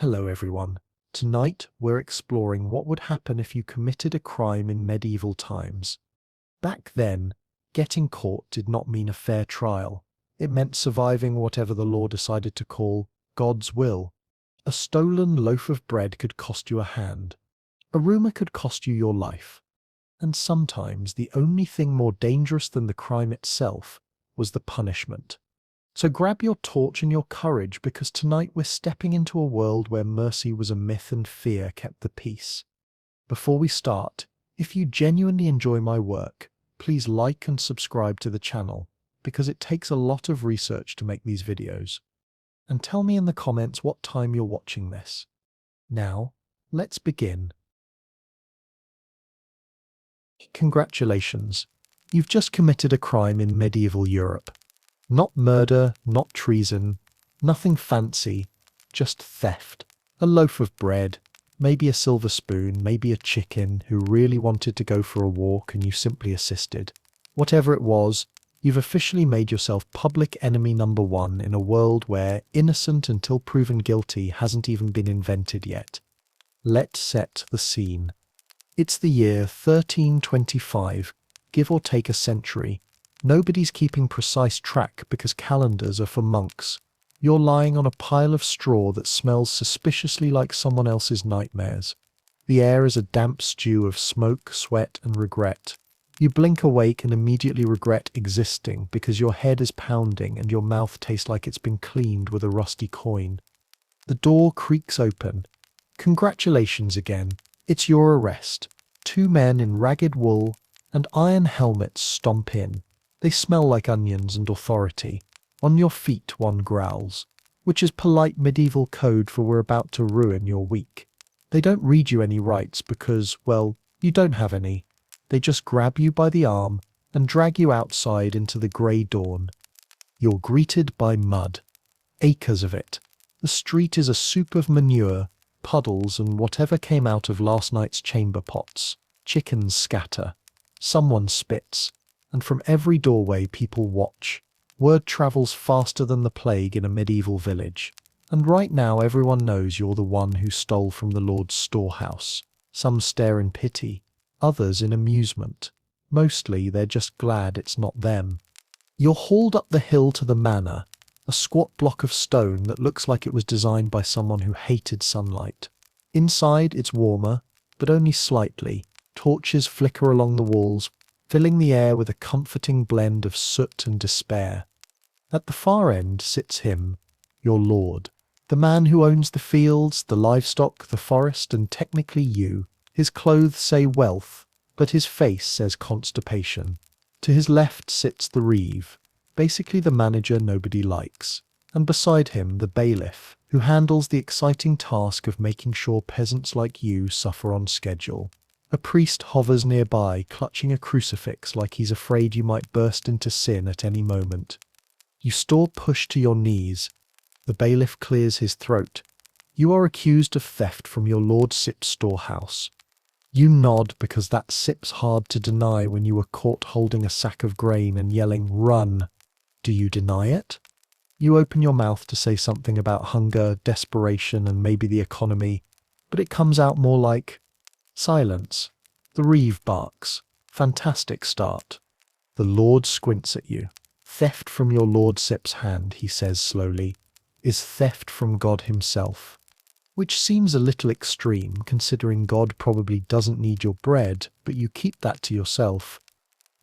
Hello everyone. Tonight we're exploring what would happen if you committed a crime in medieval times. Back then, getting caught did not mean a fair trial. It meant surviving whatever the law decided to call God's will. A stolen loaf of bread could cost you a hand. A rumor could cost you your life. And sometimes the only thing more dangerous than the crime itself was the punishment. So grab your torch and your courage, because tonight we're stepping into a world where mercy was a myth and fear kept the peace. Before we start, if you genuinely enjoy my work, please like and subscribe to the channel, because it takes a lot of research to make these videos. And tell me in the comments what time you're watching this. Now, let's begin. Congratulations, you've just committed a crime in medieval Europe. Not murder, not treason, nothing fancy, just theft. A loaf of bread, maybe a silver spoon, maybe a chicken who really wanted to go for a walk and you simply assisted. Whatever it was, you've officially made yourself public enemy number one in a world where innocent until proven guilty hasn't even been invented yet. Let's set the scene. It's the year 1325, give or take a century. Nobody's keeping precise track because calendars are for monks. You're lying on a pile of straw that smells suspiciously like someone else's nightmares. The air is a damp stew of smoke, sweat, and regret. You blink awake and immediately regret existing because your head is pounding and your mouth tastes like it's been cleaned with a rusty coin. The door creaks open. Congratulations again. It's your arrest. Two men in ragged wool and iron helmets stomp in. They smell like onions and authority. On your feet, one growls, which is polite medieval code for we're about to ruin your week. They don't read you any rights because, well, you don't have any. They just grab you by the arm and drag you outside into the grey dawn. You're greeted by mud. Acres of it. The street is a soup of manure, puddles, and whatever came out of last night's chamber pots. Chickens scatter. Someone spits. And from every doorway people watch. Word travels faster than the plague in a medieval village. And right now everyone knows you're the one who stole from the Lord's storehouse. Some stare in pity, others in amusement. Mostly they're just glad it's not them. You're hauled up the hill to the manor, a squat block of stone that looks like it was designed by someone who hated sunlight. Inside it's warmer, but only slightly. Torches flicker along the walls, filling the air with a comforting blend of soot and despair. At the far end sits him, your lord, the man who owns the fields, the livestock, the forest, and technically you. His clothes say wealth, but his face says constipation. To his left sits the reeve, basically the manager nobody likes, and beside him the bailiff, who handles the exciting task of making sure peasants like you suffer on schedule. A priest hovers nearby, clutching a crucifix like he's afraid you might burst into sin at any moment. You store push to your knees. The bailiff clears his throat. You are accused of theft from your Lord Sip's storehouse. You nod because that Sip's hard to deny when you were caught holding a sack of grain and yelling, "Run!" Do you deny it? You open your mouth to say something about hunger, desperation, and maybe the economy, but it comes out more like silence. The reeve barks. Fantastic start. The Lord squints at you. Theft from your Lord Sip's hand, he says slowly, is theft from God himself. Which seems a little extreme, considering God probably doesn't need your bread, but you keep that to yourself.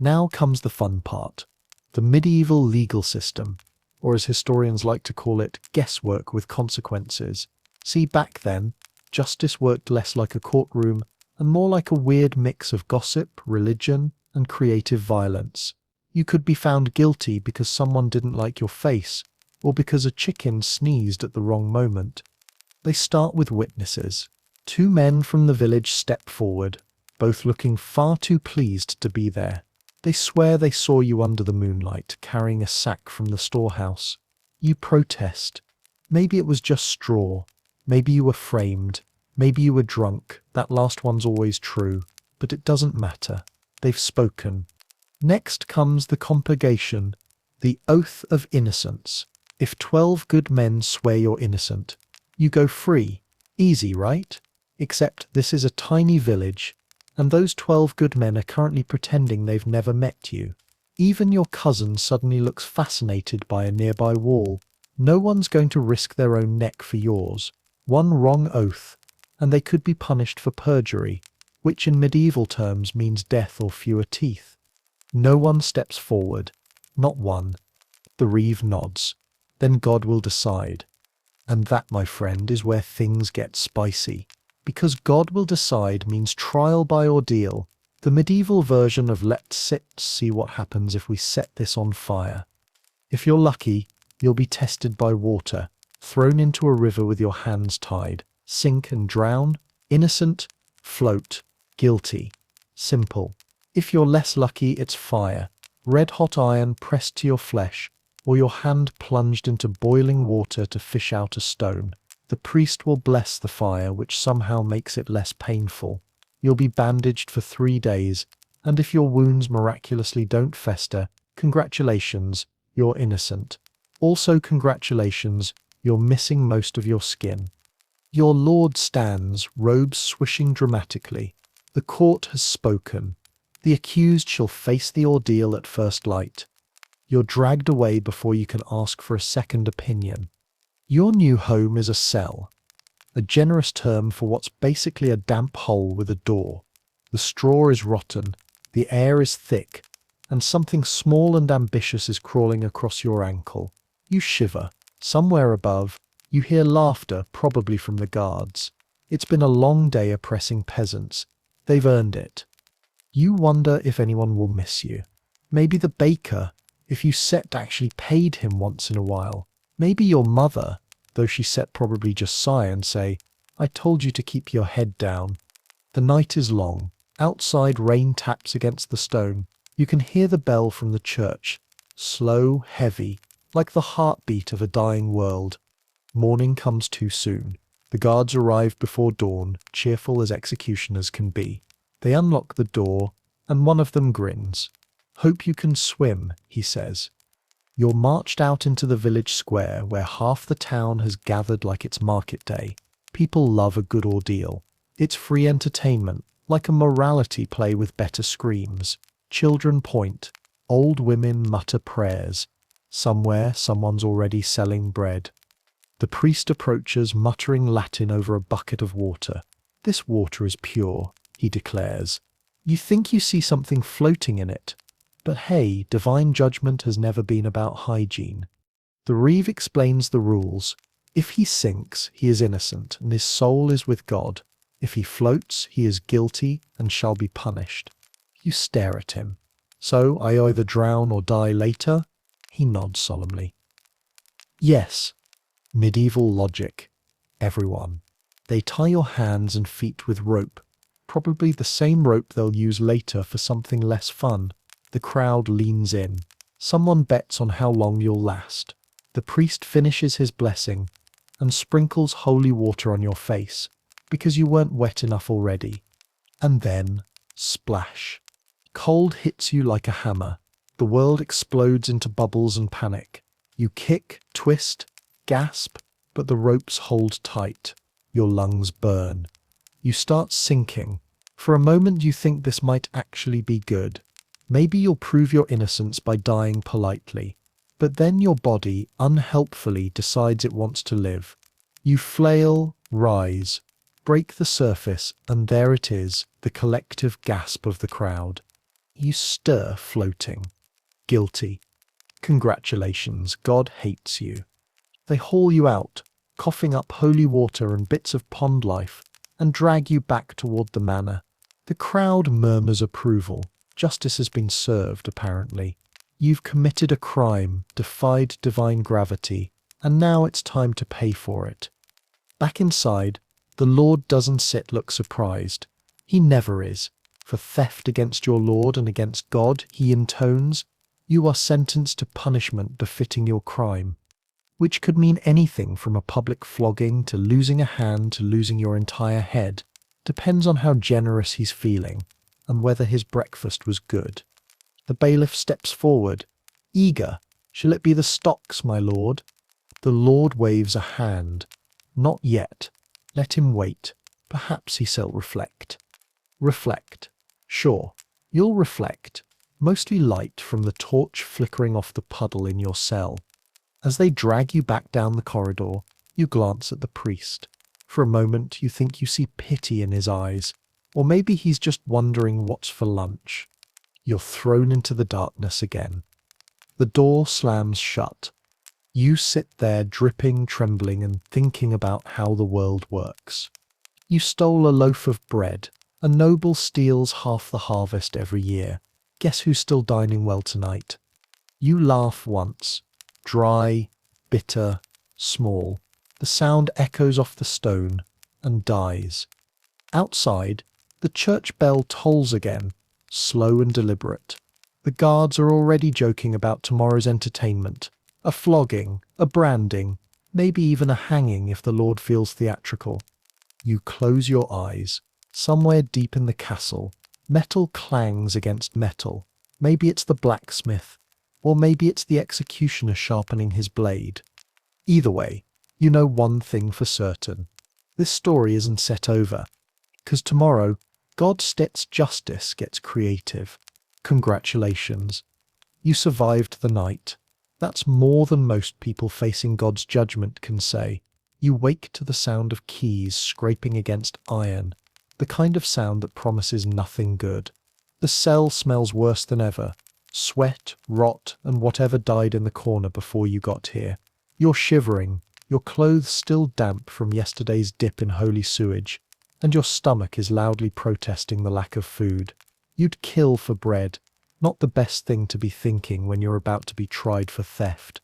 Now comes the fun part. The medieval legal system, or as historians like to call it, guesswork with consequences. See, back then, justice worked less like a courtroom and more like a weird mix of gossip, religion, and creative violence. You could be found guilty because someone didn't like your face, or because a chicken sneezed at the wrong moment. They start with witnesses. Two men from the village step forward, both looking far too pleased to be there. They swear they saw you under the moonlight, carrying a sack from the storehouse. You protest. Maybe it was just straw. Maybe you were framed. Maybe you were drunk. That last one's always true. But it doesn't matter. They've spoken. Next comes the compurgation, the oath of innocence. If 12 good men swear you're innocent, you go free. Easy, right? Except this is a tiny village, and those 12 good men are currently pretending they've never met you. Even your cousin suddenly looks fascinated by a nearby wall. No one's going to risk their own neck for yours. One wrong oath, and they could be punished for perjury, which in medieval terms means death or fewer teeth. No one steps forward. Not one. The reeve nods. Then God will decide. And that, my friend, is where things get spicy. Because God will decide means trial by ordeal. The medieval version of let's see what happens if we set this on fire. If you're lucky, you'll be tested by water, thrown into a river with your hands tied. Sink and drown. Innocent. Float. Guilty. Simple. If you're less lucky, it's fire. Red-hot iron pressed to your flesh, or your hand plunged into boiling water to fish out a stone. The priest will bless the fire, which somehow makes it less painful. You'll be bandaged for 3 days, and if your wounds miraculously don't fester, congratulations, you're innocent. Also congratulations, you're missing most of your skin. Your lord stands, robes swishing dramatically. The court has spoken. The accused shall face the ordeal at first light. You're dragged away before you can ask for a second opinion. Your new home is a cell, a generous term for what's basically a damp hole with a door. The straw is rotten, the air is thick, and something small and ambitious is crawling across your ankle. You shiver. Somewhere above, you hear laughter, probably from the guards. It's been a long day oppressing peasants. They've earned it. You wonder if anyone will miss you. Maybe the baker, if you set actually paid him once in a while. Maybe your mother, though she set probably just sigh and say, I told you to keep your head down. The night is long. Outside rain taps against the stone. You can hear the bell from the church. Slow, heavy, like the heartbeat of a dying world. Morning comes too soon. The guards arrive before dawn, cheerful as executioners can be. They unlock the door, and one of them grins. Hope you can swim, he says. You're marched out into the village square where half the town has gathered like it's market day. People love a good ordeal. It's free entertainment, like a morality play with better screams. Children point. Old women mutter prayers. Somewhere, someone's already selling bread. The priest approaches, muttering Latin over a bucket of water. This water is pure, he declares. You think you see something floating in it. But hey, divine judgment has never been about hygiene. The reeve explains the rules. If he sinks, he is innocent, and his soul is with God. If he floats, he is guilty and shall be punished. You stare at him. So I either drown or die later? He nods solemnly. Yes. Medieval logic. Everyone. They tie your hands and feet with rope. Probably the same rope they'll use later for something less fun. The crowd leans in. Someone bets on how long you'll last. The priest finishes his blessing and sprinkles holy water on your face because you weren't wet enough already. And then, splash. Cold hits you like a hammer. The world explodes into bubbles and panic. You kick, twist, gasp, but the ropes hold tight. Your lungs burn. You start sinking. For a moment you think this might actually be good. Maybe you'll prove your innocence by dying politely. But then your body, unhelpfully, decides it wants to live. You flail, rise, break the surface, and there it is, the collective gasp of the crowd. You stir, floating. Guilty. Congratulations, God hates you. They haul you out, coughing up holy water and bits of pond life, and drag you back toward the manor. The crowd murmurs approval. Justice has been served, apparently. You've committed a crime, defied divine gravity, and now it's time to pay for it. Back inside, the Lord doesn't look surprised. He never is. For theft against your Lord and against God, he intones, you are sentenced to punishment befitting your crime. Which could mean anything from a public flogging to losing a hand to losing your entire head. Depends on how generous he's feeling, and whether his breakfast was good. The bailiff steps forward, eager. Shall it be the stocks, my lord? The lord waves a hand. Not yet. Let him wait. Perhaps he'll reflect. Reflect. Sure, you'll reflect. Mostly light from the torch flickering off the puddle in your cell. As they drag you back down the corridor, you glance at the priest. For a moment you think you see pity in his eyes. Or maybe he's just wondering what's for lunch. You're thrown into the darkness again. The door slams shut. You sit there dripping, trembling, and thinking about how the world works. You stole a loaf of bread. A noble steals half the harvest every year. Guess who's still dining well tonight? You laugh once. Dry, bitter, small. The sound echoes off the stone and dies. Outside, the church bell tolls again, slow and deliberate. The guards are already joking about tomorrow's entertainment. A flogging, a branding, maybe even a hanging if the Lord feels theatrical. You close your eyes. Somewhere deep in the castle, metal clangs against metal. Maybe it's the blacksmith, or maybe it's the executioner sharpening his blade. Either way, you know one thing for certain. This story isn't set over. 'Cause tomorrow, God's justice gets creative. Congratulations. You survived the night. That's more than most people facing God's judgment can say. You wake to the sound of keys scraping against iron, the kind of sound that promises nothing good. The cell smells worse than ever. Sweat, rot, and whatever died in the corner before you got here. You're shivering, your clothes still damp from yesterday's dip in holy sewage, and your stomach is loudly protesting the lack of food. You'd kill for bread, not the best thing to be thinking when you're about to be tried for theft.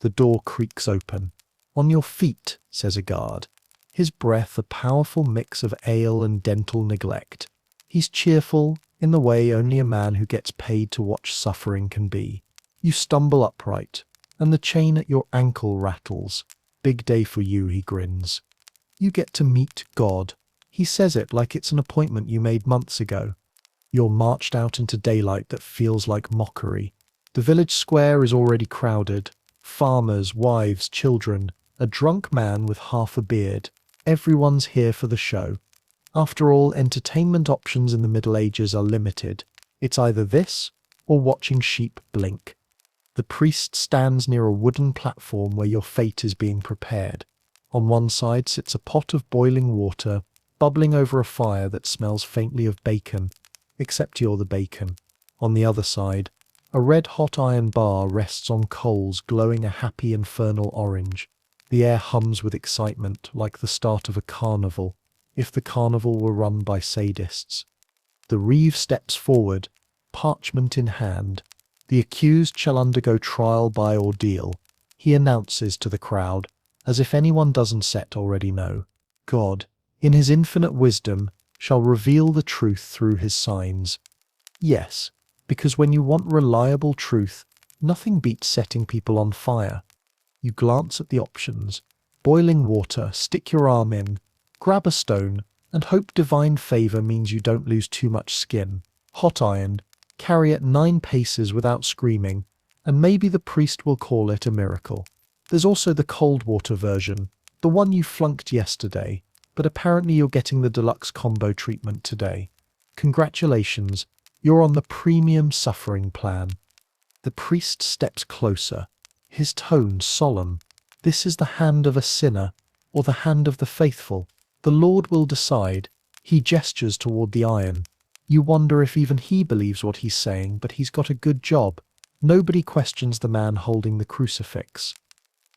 The door creaks open. On your feet, says a guard. His breath a powerful mix of ale and dental neglect. He's cheerful, in the way only a man who gets paid to watch suffering can be. You stumble upright, and the chain at your ankle rattles. Big day for you, he grins. You get to meet God. He says it like it's an appointment you made months ago. You're marched out into daylight that feels like mockery. The village square is already crowded. Farmers, wives, children, a drunk man with half a beard. Everyone's here for the show. After all, entertainment options in the Middle Ages are limited. It's either this or watching sheep blink. The priest stands near a wooden platform where your fate is being prepared. On one side sits a pot of boiling water, bubbling over a fire that smells faintly of bacon, except you're the bacon. On the other side, a red-hot iron bar rests on coals glowing a happy infernal orange. The air hums with excitement, like the start of a carnival, if the carnival were run by sadists. The reeve steps forward, parchment in hand. The accused shall undergo trial by ordeal. He announces to the crowd, as if anyone doesn't already know. God, in his infinite wisdom, shall reveal the truth through his signs. Yes, because when you want reliable truth, nothing beats setting people on fire. You glance at the options. Boiling water, stick your arm in, grab a stone, and hope divine favor means you don't lose too much skin. Hot iron, carry it 9 paces without screaming, and maybe the priest will call it a miracle. There's also the cold water version, the one you flunked yesterday, but apparently you're getting the deluxe combo treatment today. Congratulations, you're on the premium suffering plan. The priest steps closer, his tone solemn. This is the hand of a sinner, or the hand of the faithful. The Lord will decide. He gestures toward the iron. You wonder if even he believes what he's saying, but he's got a good job. Nobody questions the man holding the crucifix.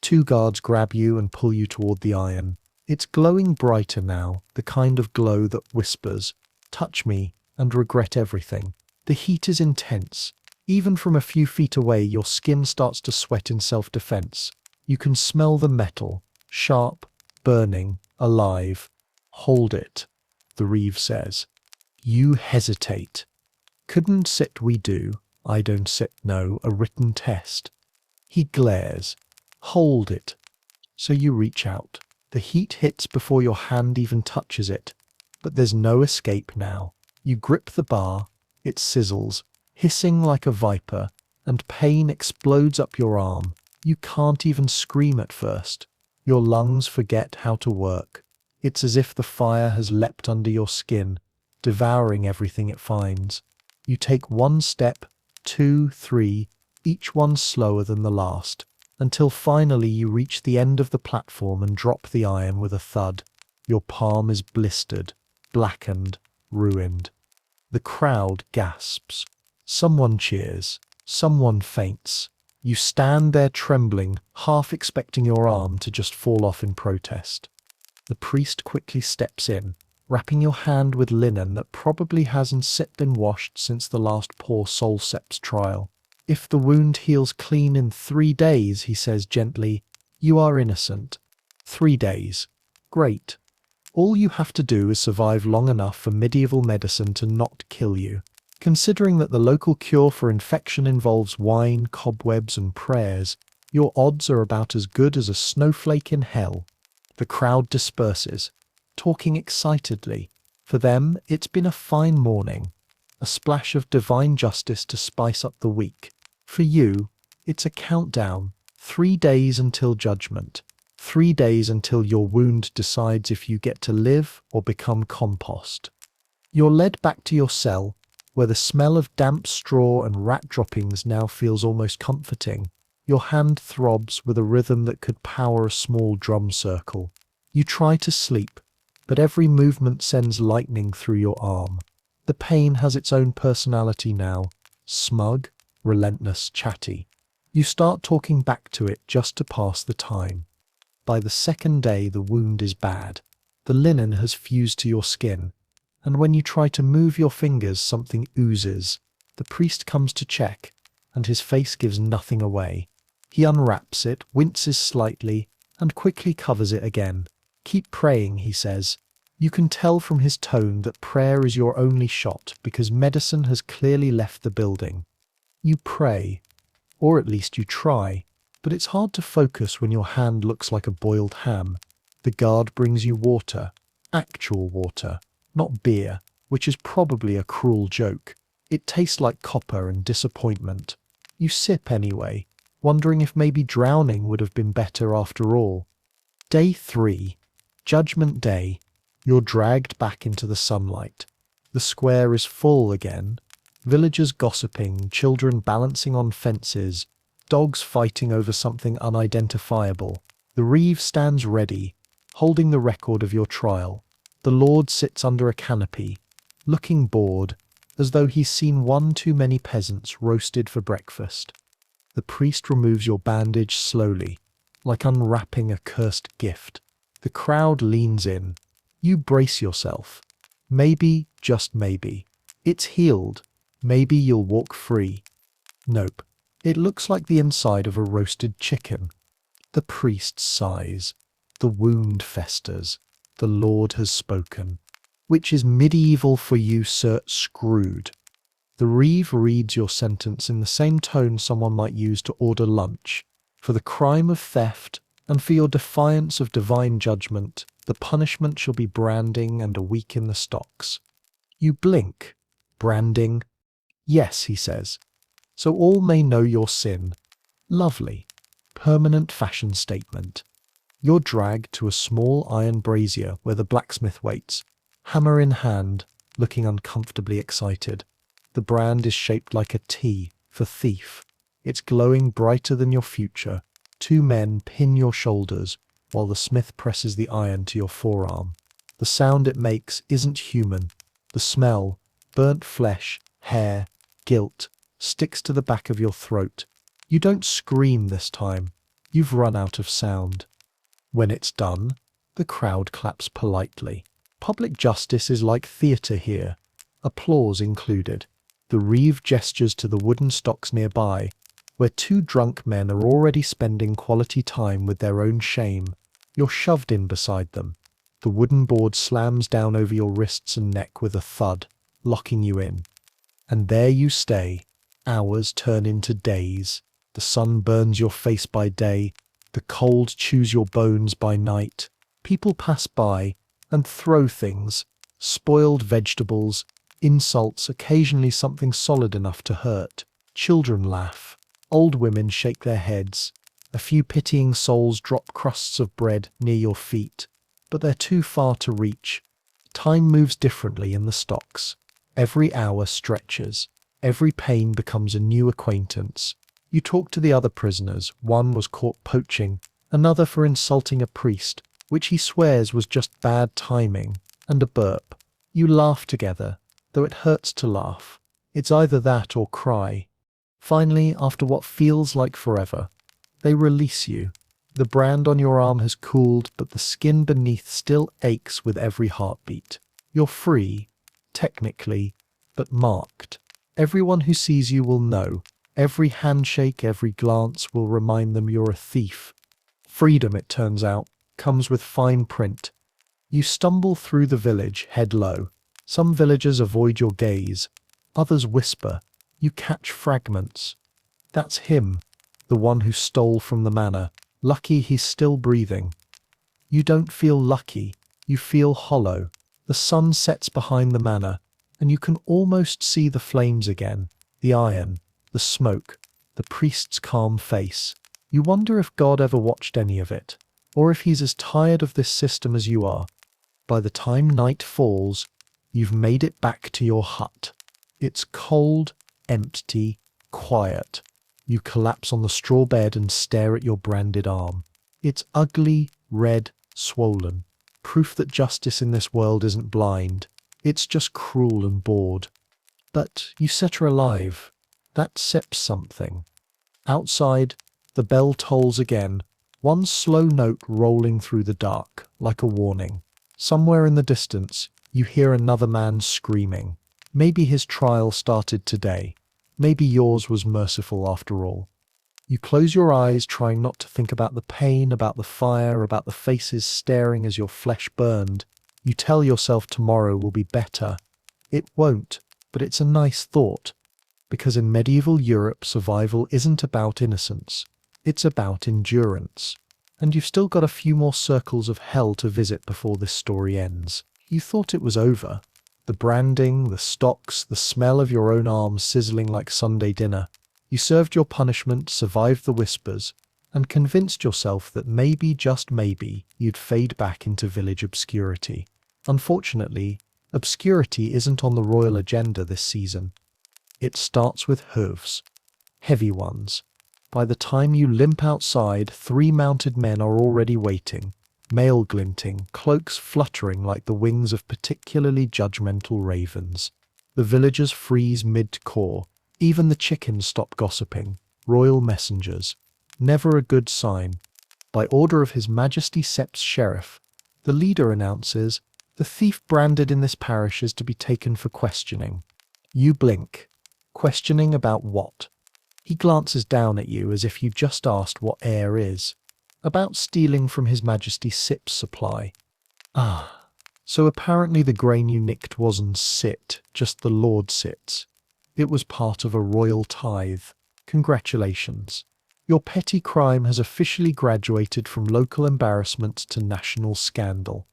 2 guards grab you and pull you toward the iron. It's glowing brighter now, the kind of glow that whispers, "Touch me, and regret everything." The heat is intense. Even from a few feet away, your skin starts to sweat in self-defense. You can smell the metal, sharp, burning, alive. Hold it, the reeve says. You hesitate. Couldn't sit we do, I don't sit no, a written test. He glares. Hold it. So you reach out. The heat hits before your hand even touches it. But there's no escape now. You grip the bar, it sizzles, hissing like a viper, and pain explodes up your arm. You can't even scream at first. Your lungs forget how to work. It's as if the fire has leapt under your skin, devouring everything it finds. You take one step, two, three, each one slower than the last, until finally you reach the end of the platform and drop the iron with a thud. Your palm is blistered, blackened, ruined. The crowd gasps. Someone cheers. Someone faints. You stand there trembling, half expecting your arm to just fall off in protest. The priest quickly steps in, wrapping your hand with linen that probably hasn't been washed since the last poor Solcep's trial. If the wound heals clean in 3 days, he says gently, you are innocent. 3 days. Great. All you have to do is survive long enough for medieval medicine to not kill you. Considering that the local cure for infection involves wine, cobwebs, and prayers, your odds are about as good as a snowflake in hell. The crowd disperses, talking excitedly. For them, it's been a fine morning, a splash of divine justice to spice up the week. For you, it's a countdown, 3 days until judgment, 3 days until your wound decides if you get to live or become compost. You're led back to your cell, where the smell of damp straw and rat droppings now feels almost comforting. Your hand throbs with a rhythm that could power a small drum circle. You try to sleep, but every movement sends lightning through your arm. The pain has its own personality now, smug, relentless, chatty. You start talking back to it just to pass the time. By the second day, the wound is bad. The linen has fused to your skin, and when you try to move your fingers, something oozes. The priest comes to check, and his face gives nothing away. He unwraps it, winces slightly, and quickly covers it again. Keep praying, he says. You can tell from his tone that prayer is your only shot because medicine has clearly left the building. You pray, or at least you try, but it's hard to focus when your hand looks like a boiled ham. The guard brings you water, actual water, not beer, which is probably a cruel joke. It tastes like copper and disappointment. You sip anyway, wondering if maybe drowning would have been better after all. Day 3. Judgment Day. You're dragged back into the sunlight. The square is full again. Villagers gossiping, children balancing on fences, dogs fighting over something unidentifiable. The reeve stands ready, holding the record of your trial. The Lord sits under a canopy, looking bored, as though he's seen one too many peasants roasted for breakfast. The priest removes your bandage slowly, like unwrapping a cursed gift. The crowd leans in. You brace yourself. Maybe, just maybe, it's healed. Maybe you'll walk free. Nope. It looks like the inside of a roasted chicken. The priest sighs. The wound festers. The Lord has spoken. Which is medieval for you, sir, screwed. The reeve reads your sentence in the same tone someone might use to order lunch. For the crime of theft, and for your defiance of divine judgment, the punishment shall be branding and a week in the stocks. You blink. Branding? Yes, he says. So all may know your sin. Lovely. Permanent fashion statement. You're dragged to a small iron brazier where the blacksmith waits, hammer in hand, looking uncomfortably excited. The brand is shaped like a T for thief. It's glowing brighter than your future. 2 men pin your shoulders while the smith presses the iron to your forearm. The sound it makes isn't human. The smell, burnt flesh, hair, guilt, sticks to the back of your throat. You don't scream this time. You've run out of sound. When it's done, the crowd claps politely. Public justice is like theatre here, applause included. The reeve gestures to the wooden stocks nearby, where 2 drunk men are already spending quality time with their own shame. You're shoved in beside them. The wooden board slams down over your wrists and neck with a thud, locking you in. And there you stay. Hours turn into days. The sun burns your face by day. The cold chews your bones by night. People pass by and throw things, spoiled vegetables, insults, occasionally something solid enough to hurt. Children laugh. Old women shake their heads. A few pitying souls drop crusts of bread near your feet. but they're too far to reach. Time moves differently in the stocks. Every hour stretches. Every pain becomes a new acquaintance. You talk to the other prisoners. One was caught poaching, another for insulting a priest, which he swears was just bad timing, and a burp. You laugh together, though it hurts to laugh. It's either that or cry. Finally, after what feels like forever, they release you. The brand on your arm has cooled, but the skin beneath still aches with every heartbeat. You're free, technically, but marked. Everyone who sees you will know. Every handshake, every glance will remind them you're a thief. Freedom, it turns out, comes with fine print. You stumble through the village, head low. Some villagers avoid your gaze. Others whisper. You catch fragments. That's him, the one who stole from the manor. Lucky he's still breathing. You don't feel lucky. You feel hollow. The sun sets behind the manor, and you can almost see the flames again. The iron, the smoke, the priest's calm face. You wonder if God ever watched any of it, or if he's as tired of this system as you are. By the time night falls, you've made it back to your hut. It's cold, empty, quiet. You collapse on the straw bed and stare at your branded arm. It's ugly, red, swollen. Proof that justice in this world isn't blind. It's just cruel and bored. But you set her alive. That says something. Outside, the bell tolls again, one slow note rolling through the dark, like a warning. Somewhere in the distance, you hear another man screaming. Maybe his trial started today. Maybe yours was merciful after all. You close your eyes, trying not to think about the pain, about the fire, about the faces staring as your flesh burned. You tell yourself tomorrow will be better. It won't, but it's a nice thought. Because in medieval Europe, survival isn't about innocence. It's about endurance. And you've still got a few more circles of hell to visit before this story ends. You thought it was over. The branding, the stocks, the smell of your own arms sizzling like Sunday dinner. You served your punishment, survived the whispers, and convinced yourself that maybe, just maybe, you'd fade back into village obscurity. Unfortunately, obscurity isn't on the royal agenda this season. It starts with hooves. Heavy ones. By the time you limp outside, 3 mounted men are already waiting. Mail glinting, cloaks fluttering like the wings of particularly judgmental ravens. The villagers freeze mid-core. Even the chickens stop gossiping. Royal messengers. Never a good sign. By order of His Majesty Sep's sheriff, the leader announces, the thief branded in this parish is to be taken for questioning. You blink. Questioning about what? He glances down at you as if you just asked what air is. About stealing from His Majesty Sip's supply. Ah, so apparently the grain you nicked wasn't sit, just the Lord sits. It was part of a royal tithe. Congratulations. Your petty crime has officially graduated from local embarrassment to national scandal.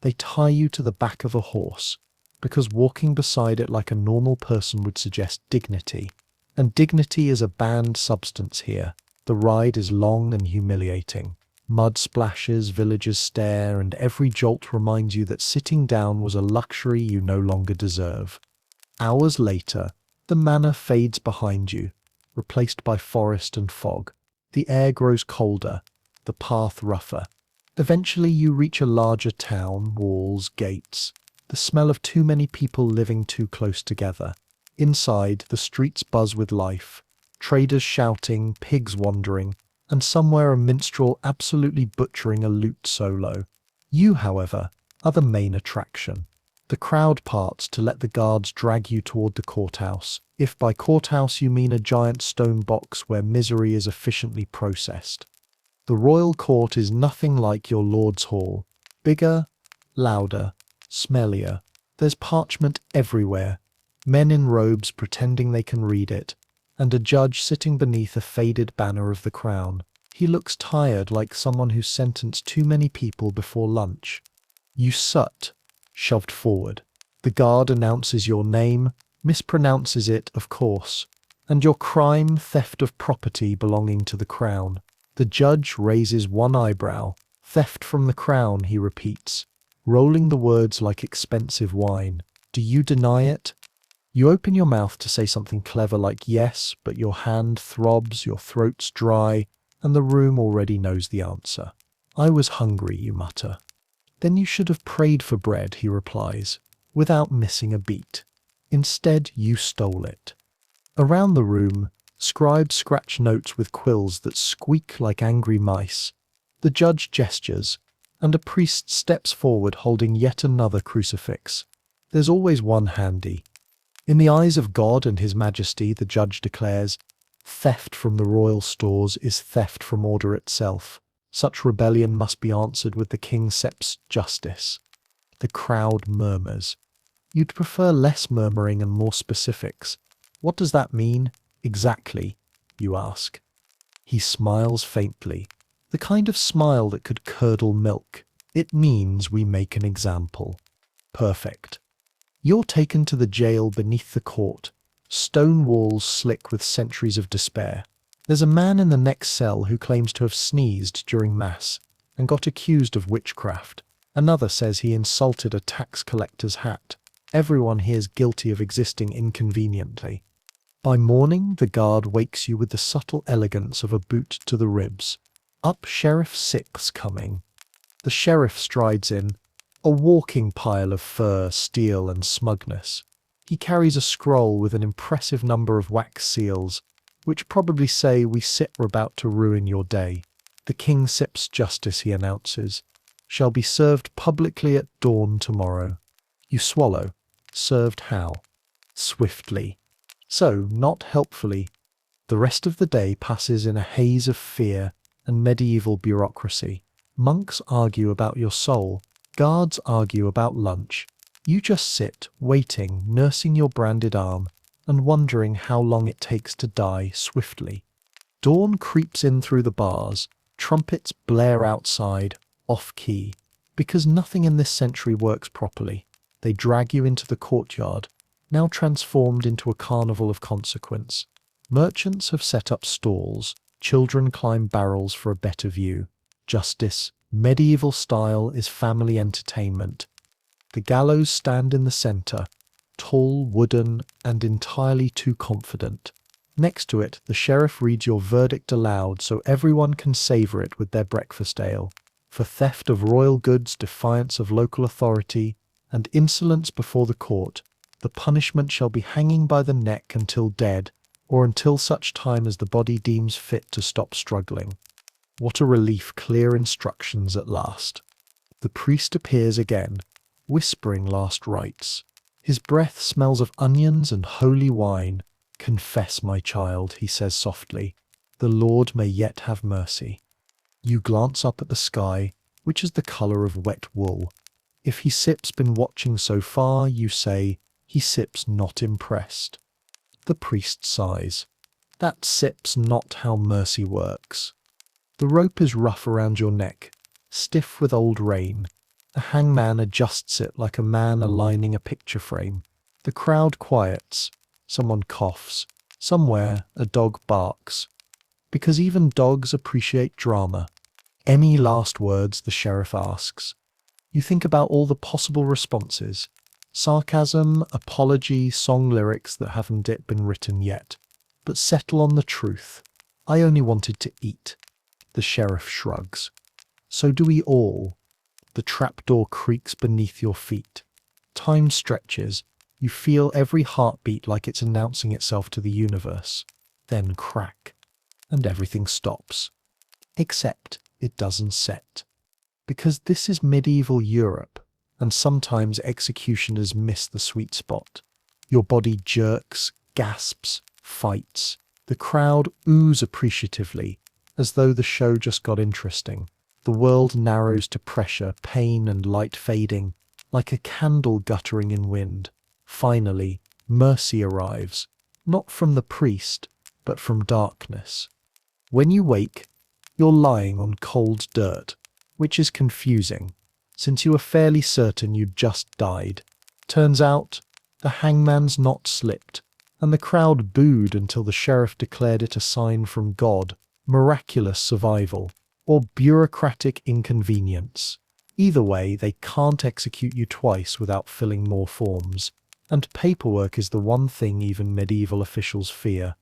They tie you to the back of a horse, because walking beside it like a normal person would suggest dignity. And dignity is a banned substance here. The ride is long and humiliating. Mud splashes, villagers stare, and every jolt reminds you that sitting down was a luxury you no longer deserve. Hours later, the manor fades behind you, replaced by forest and fog. The air grows colder, the path rougher. Eventually you reach a larger town, walls, gates. The smell of too many people living too close together. Inside, the streets buzz with life. Traders shouting, pigs wandering, and somewhere a minstrel absolutely butchering a lute solo. You, however, are the main attraction. The crowd parts to let the guards drag you toward the courthouse, if by courthouse you mean a giant stone box where misery is efficiently processed. The royal court is nothing like your lord's hall. Bigger, louder, smellier. There's parchment everywhere, men in robes pretending they can read it, and a judge sitting beneath a faded banner of the crown. He looks tired, like someone who sentenced too many people before lunch. You sut, shoved forward. The guard announces your name, mispronounces it, of course, and your crime, theft of property belonging to the crown. The judge raises one eyebrow. Theft from the crown, he repeats, rolling the words like expensive wine. Do you deny it? You open your mouth to say something clever like yes, but your hand throbs, your throat's dry, and the room already knows the answer. I was hungry, you mutter. Then you should have prayed for bread, he replies, without missing a beat. Instead, you stole it. Around the room, scribes scratch notes with quills that squeak like angry mice. The judge gestures, and a priest steps forward holding yet another crucifix. There's always one handy. In the eyes of God and His Majesty, the judge declares, theft from the royal stores is theft from order itself. Such rebellion must be answered with the king Sep's justice. The crowd murmurs. You'd prefer less murmuring and more specifics. What does that mean, exactly, you ask. He smiles faintly, the kind of smile that could curdle milk. It means we make an example. Perfect. You're taken to the jail beneath the court, stone walls slick with centuries of despair. There's a man in the next cell who claims to have sneezed during mass and got accused of witchcraft. Another says he insulted a tax collector's hat. Everyone here's guilty of existing inconveniently. By morning, the guard wakes you with the subtle elegance of a boot to the ribs. Up Sheriff Six's coming. The sheriff strides in, a walking pile of fur, steel, and smugness. He carries a scroll with an impressive number of wax seals, which probably say we sit are about to ruin your day. The king Sep's justice, he announces, shall be served publicly at dawn tomorrow. You swallow. Served how? Swiftly. So, not helpfully. The rest of the day passes in a haze of fear and medieval bureaucracy. Monks argue about your soul. Guards argue about lunch. You just sit, waiting, nursing your branded arm, and wondering how long it takes to die swiftly. Dawn creeps in through the bars. Trumpets blare outside, off-key. Because nothing in this century works properly, they drag you into the courtyard, now transformed into a carnival of consequence. Merchants have set up stalls. Children climb barrels for a better view. Justice, medieval style, is family entertainment. The gallows stand in the centre, tall, wooden, and entirely too confident. Next to it, the sheriff reads your verdict aloud so everyone can savour it with their breakfast ale. For theft of royal goods, defiance of local authority, and insolence before the court, the punishment shall be hanging by the neck until dead, or until such time as the body deems fit to stop struggling. What a relief, clear instructions at last. The priest appears again, whispering last rites. His breath smells of onions and holy wine. Confess, my child, he says softly. The Lord may yet have mercy. You glance up at the sky, which is the colour of wet wool. If he Sip's been watching so far, you say, he Sip's not impressed. The priest sighs. That Sip's not how mercy works. The rope is rough around your neck, stiff with old rain. The hangman adjusts it like a man aligning a picture frame. The crowd quiets. Someone coughs. Somewhere, a dog barks. Because even dogs appreciate drama. Any last words, the sheriff asks. You think about all the possible responses. Sarcasm, apology, song lyrics that haven't yet been written yet. But settle on the truth. I only wanted to eat. The sheriff shrugs. So do we all. The trapdoor creaks beneath your feet. Time stretches. You feel every heartbeat like it's announcing itself to the universe. Then crack. And everything stops. Except it doesn't set. Because this is medieval Europe, and sometimes executioners miss the sweet spot. Your body jerks, gasps, fights. The crowd oos appreciatively, as though the show just got interesting. The world narrows to pressure, pain, and light fading, like a candle guttering in wind. Finally, mercy arrives, not from the priest, but from darkness. When you wake, you're lying on cold dirt, which is confusing, since you were fairly certain you'd just died. Turns out, the hangman's knot slipped, and the crowd booed until the sheriff declared it a sign from God. Miraculous survival. or bureaucratic inconvenience. Either way, they can't execute you twice without filling more forms, and paperwork is the one thing even medieval officials fear.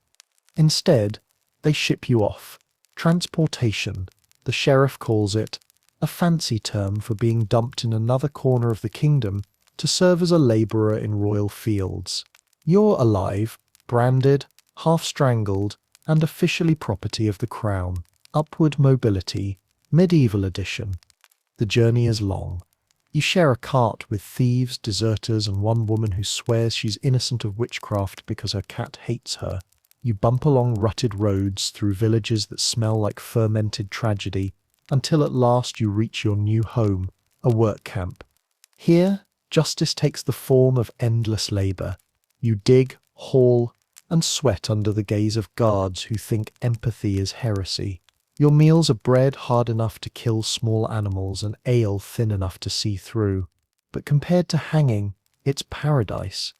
Instead, they ship you off. Transportation, the sheriff calls it, a fancy term for being dumped in another corner of the kingdom to serve as a labourer in royal fields. You're alive, branded, half-strangled, and officially property of the crown. Upward mobility, medieval edition. The journey is long. You share a cart with thieves, deserters, and one woman who swears she's innocent of witchcraft because her cat hates her. You bump along rutted roads through villages that smell like fermented tragedy, until at last you reach your new home, a work camp. Here, justice takes the form of endless labour. You dig, haul, and sweat under the gaze of guards who think empathy is heresy. Your meals are bread hard enough to kill small animals and ale thin enough to see through. But compared to hanging, it's paradise.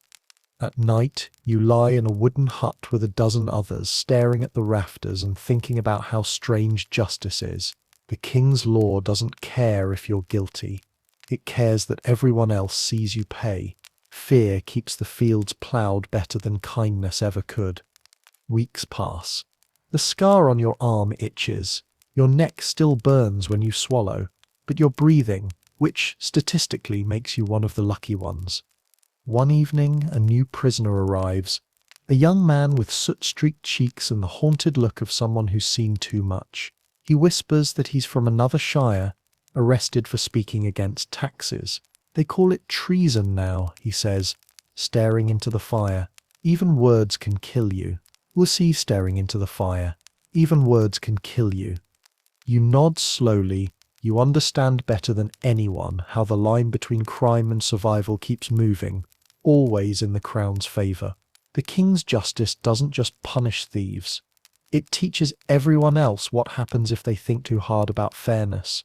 At night, you lie in a wooden hut with a dozen others, staring at the rafters and thinking about how strange justice is. The king's law doesn't care if you're guilty. It cares that everyone else sees you pay. Fear keeps the fields ploughed better than kindness ever could. Weeks pass. The scar on your arm itches. Your neck still burns when you swallow, but you're breathing, which statistically makes you one of the lucky ones. One evening, a new prisoner arrives, a young man with soot-streaked cheeks and the haunted look of someone who's seen too much. He whispers that he's from another shire, arrested for speaking against taxes. They call it treason now, he says, staring into the fire. Even words can kill you. We'll see, staring into the fire. Even words can kill you. You nod slowly. You understand better than anyone how the line between crime and survival keeps moving, always in the crown's favour. The king's justice doesn't just punish thieves. It teaches everyone else what happens if they think too hard about fairness.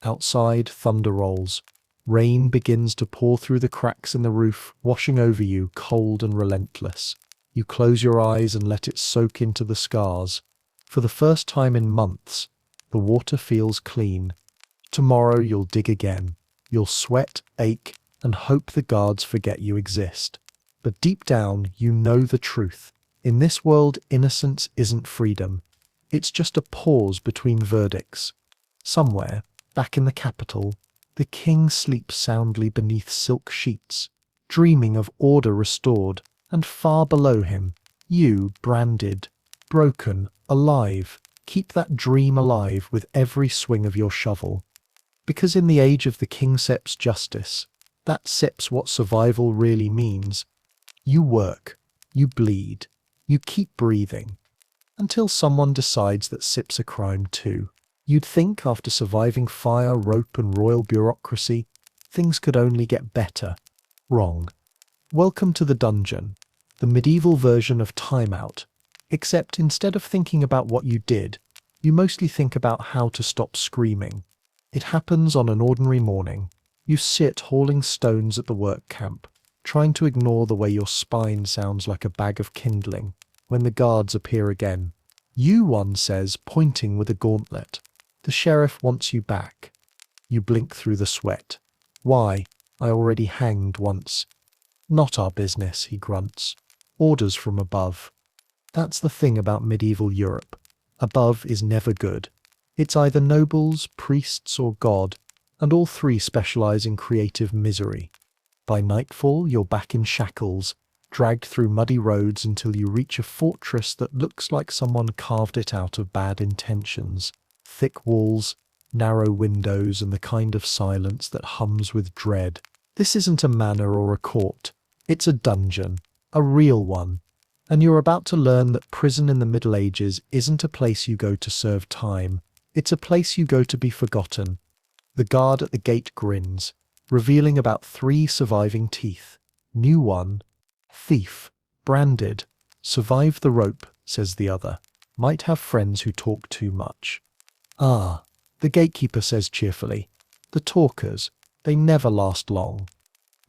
Outside, thunder rolls. Rain begins to pour through the cracks in the roof, washing over you, cold and relentless. You close your eyes and let it soak into the scars. For the first time in months, the water feels clean. Tomorrow you'll dig again. You'll sweat, ache, and hope the guards forget you exist. But deep down, you know the truth. In this world, innocence isn't freedom. It's just a pause between verdicts. Somewhere, back in the capital, the king sleeps soundly beneath silk sheets, dreaming of order restored, and far below him, you, branded, broken, alive, keep that dream alive with every swing of your shovel. Because in the age of the king sips justice, that sips what survival really means. You work, you bleed, you keep breathing, until someone decides that sip's a crime too. You'd think after surviving fire, rope and royal bureaucracy, things could only get better. Wrong. Welcome to the dungeon, the medieval version of Time Out, except instead of thinking about what you did, you mostly think about how to stop screaming. It happens on an ordinary morning. You sit hauling stones at the work camp, trying to ignore the way your spine sounds like a bag of kindling, when the guards appear again. You, one says, pointing with a gauntlet. The sheriff wants you back. You blink through the sweat. Why? I already hanged once. Not our business, he grunts. Orders from above. That's the thing about medieval Europe. Above is never good. It's either nobles, priests, or God, and all three specialize in creative misery. By nightfall, you're back in shackles, dragged through muddy roads until you reach a fortress that looks like someone carved it out of bad intentions. Thick walls, narrow windows, and the kind of silence that hums with dread. This isn't a manor or a court. It's a dungeon, a real one. And you're about to learn that prison in the Middle Ages isn't a place you go to serve time. It's a place you go to be forgotten. The guard at the gate grins, revealing about 3 surviving teeth. New one. Thief. Branded. Survived the rope, says the other. Might have friends who talk too much. Ah, the gatekeeper says cheerfully. The talkers, they never last long.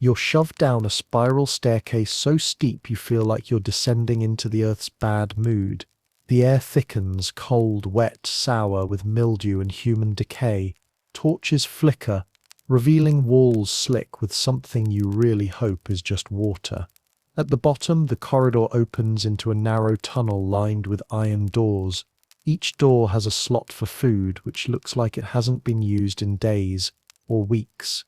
You're shoved down a spiral staircase so steep you feel like you're descending into the earth's bad mood. The air thickens, cold, wet, sour with mildew and human decay. Torches flicker, revealing walls slick with something you really hope is just water. At the bottom, the corridor opens into a narrow tunnel lined with iron doors. Each door has a slot for food, which looks like it hasn't been used in days or weeks.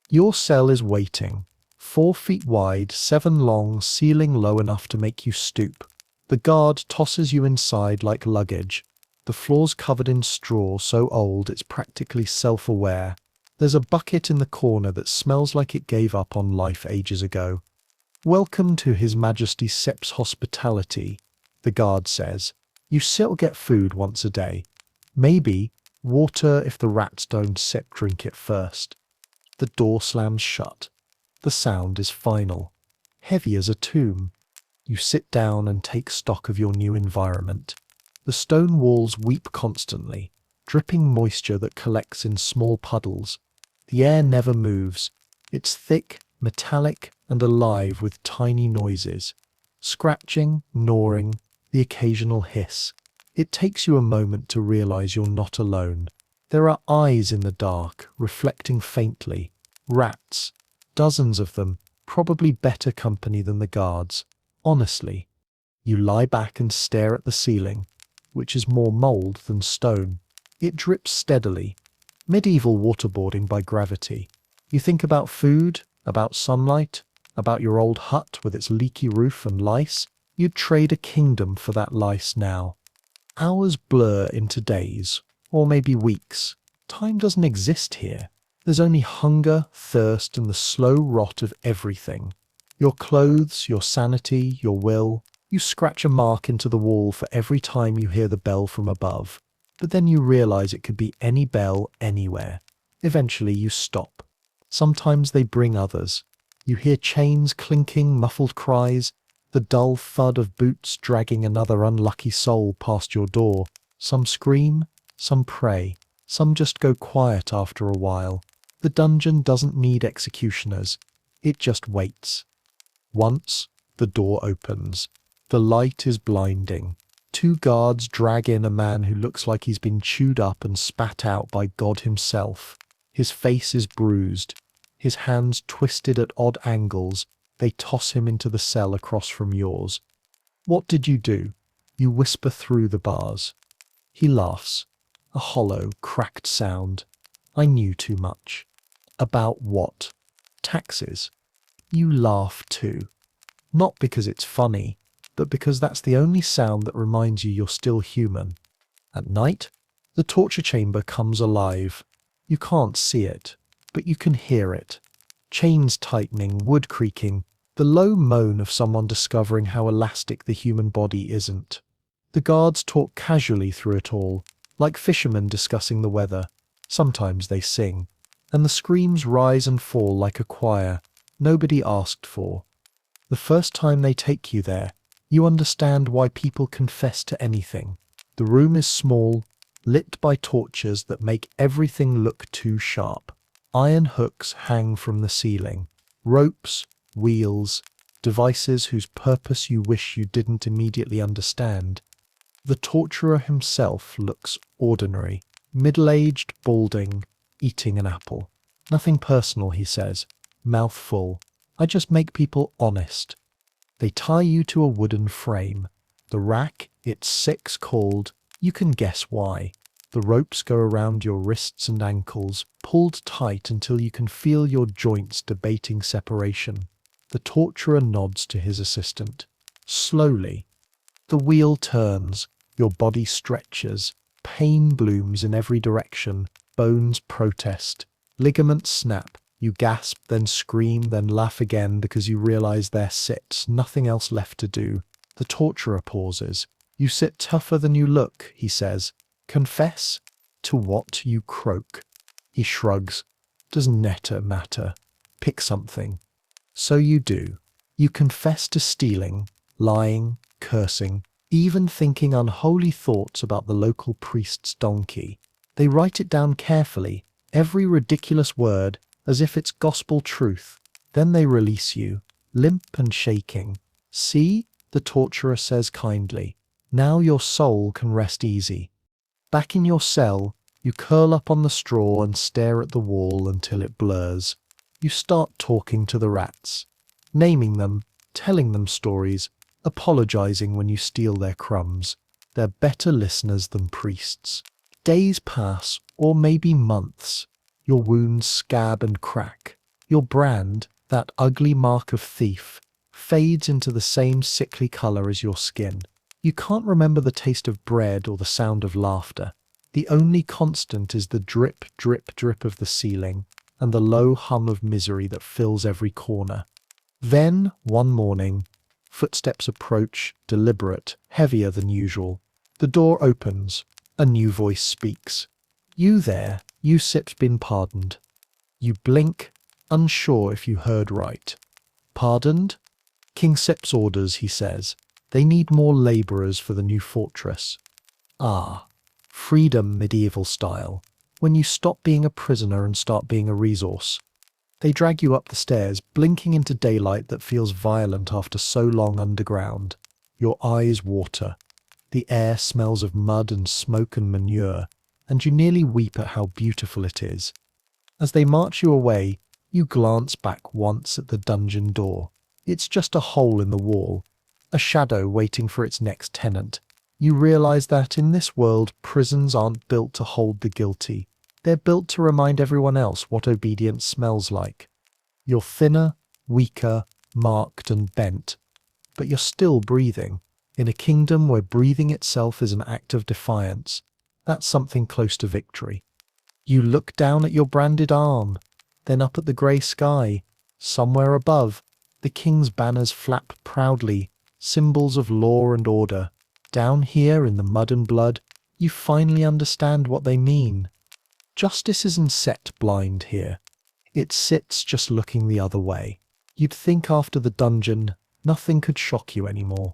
Your cell is waiting. 4 feet wide, 7 long, ceiling low enough to make you stoop. The guard tosses you inside like luggage. The floor's covered in straw, so old it's practically self-aware. There's a bucket in the corner that smells like it gave up on life ages ago. "Welcome to His Majesty Sep's hospitality," the guard says. "You still get food once a day. Maybe water if the rats don't drink it first." The door slams shut. The sound is final, heavy as a tomb. You sit down and take stock of your new environment. The stone walls weep constantly, dripping moisture that collects in small puddles. The air never moves. It's thick, metallic, and alive with tiny noises. Scratching, gnawing, the occasional hiss. It takes you a moment to realize you're not alone. There are eyes in the dark, reflecting faintly. Rats. Dozens of them, probably better company than the guards. Honestly. You lie back and stare at the ceiling, which is more mold than stone. It drips steadily. Medieval waterboarding by gravity. You think about food, about sunlight, about your old hut with its leaky roof and lice. You'd trade a kingdom for that lice now. Hours blur into days, or maybe weeks. Time doesn't exist here. There's only hunger, thirst, and the slow rot of everything. Your clothes, your sanity, your will. You scratch a mark into the wall for every time you hear the bell from above. But then you realize it could be any bell anywhere. Eventually you stop. Sometimes they bring others. You hear chains clinking, muffled cries, the dull thud of boots dragging another unlucky soul past your door. Some scream, some pray, some just go quiet after a while. The dungeon doesn't need executioners. It just waits. Once, the door opens. The light is blinding. 2 guards drag in a man who looks like he's been chewed up and spat out by God himself. His face is bruised. His hands twisted at odd angles. They toss him into the cell across from yours. "What did you do?" You whisper through the bars. He laughs. A hollow, cracked sound. "I knew too much." "About what?" "Taxes." You laugh too. Not because it's funny, but because that's the only sound that reminds you you're still human. At night, the torture chamber comes alive. You can't see it, but you can hear it. Chains tightening, wood creaking, the low moan of someone discovering how elastic the human body isn't. The guards talk casually through it all, like fishermen discussing the weather. Sometimes they sing, and the screams rise and fall like a choir, nobody asked for. The first time they take you there, you understand why people confess to anything. The room is small, lit by torches that make everything look too sharp. Iron hooks hang from the ceiling. Ropes, wheels, devices whose purpose you wish you didn't immediately understand. The torturer himself looks ordinary, middle-aged, balding, eating an apple. "Nothing personal," he says, mouth full. "I just make people honest." They tie you to a wooden frame. The rack, it's 6 cold. You can guess why. The ropes go around your wrists and ankles, pulled tight until you can feel your joints debating separation. The torturer nods to his assistant. Slowly. The wheel turns. Your body stretches. Pain blooms in every direction. Bones protest. Ligaments snap. You gasp, then scream, then laugh again because you realize there sits nothing else left to do. The torturer pauses. "You sit tougher than you look," he says. "Confess?" "To what?" You croak. He shrugs. "Doesn't matter. Pick something." So you do. You confess to stealing, lying, cursing, even thinking unholy thoughts about the local priest's donkey. They write it down carefully, every ridiculous word, as if it's gospel truth. Then they release you, limp and shaking. "See?" the torturer says kindly. Now your soul can rest easy. Back in your cell, you curl up on the straw and stare at the wall until it blurs. You start talking to the rats, naming them, telling them stories, apologizing when you steal their crumbs. They're better listeners than priests. Days pass, or maybe months. Your wounds scab and crack. Your brand, that ugly mark of thief, fades into the same sickly color as your skin. You can't remember the taste of bread or the sound of laughter. The only constant is the drip, drip, drip of the ceiling and the low hum of misery that fills every corner. Then, one morning, footsteps approach, deliberate, heavier than usual. The door opens. A new voice speaks. "You there, Yusip's been pardoned." You blink, unsure if you heard right. "Pardoned?" "King Sep's orders," he says. "They need more laborers for the new fortress." Ah, freedom medieval style. When you stop being a prisoner and start being a resource. They drag you up the stairs, blinking into daylight that feels violent after so long underground. Your eyes water. The air smells of mud and smoke and manure, and you nearly weep at how beautiful it is. As they march you away, you glance back once at the dungeon door. It's just a hole in the wall, a shadow waiting for its next tenant. You realize that in this world, prisons aren't built to hold the guilty. They're built to remind everyone else what obedience smells like. You're thinner, weaker, marked and bent, but you're still breathing. In a kingdom where breathing itself is an act of defiance, that's something close to victory. You look down at your branded arm, then up at the grey sky. Somewhere above, the king's banners flap proudly, symbols of law and order. Down here in the mud and blood, you finally understand what they mean. Justice isn't set blind here. It sits just looking the other way. You'd think after the dungeon, nothing could shock you anymore.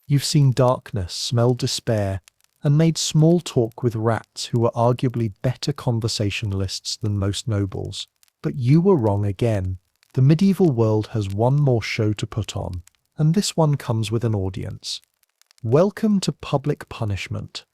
You've seen darkness, smelled despair, and made small talk with rats who were arguably better conversationalists than most nobles. But you were wrong again. The medieval world has one more show to put on, and this one comes with an audience. Welcome to public punishment.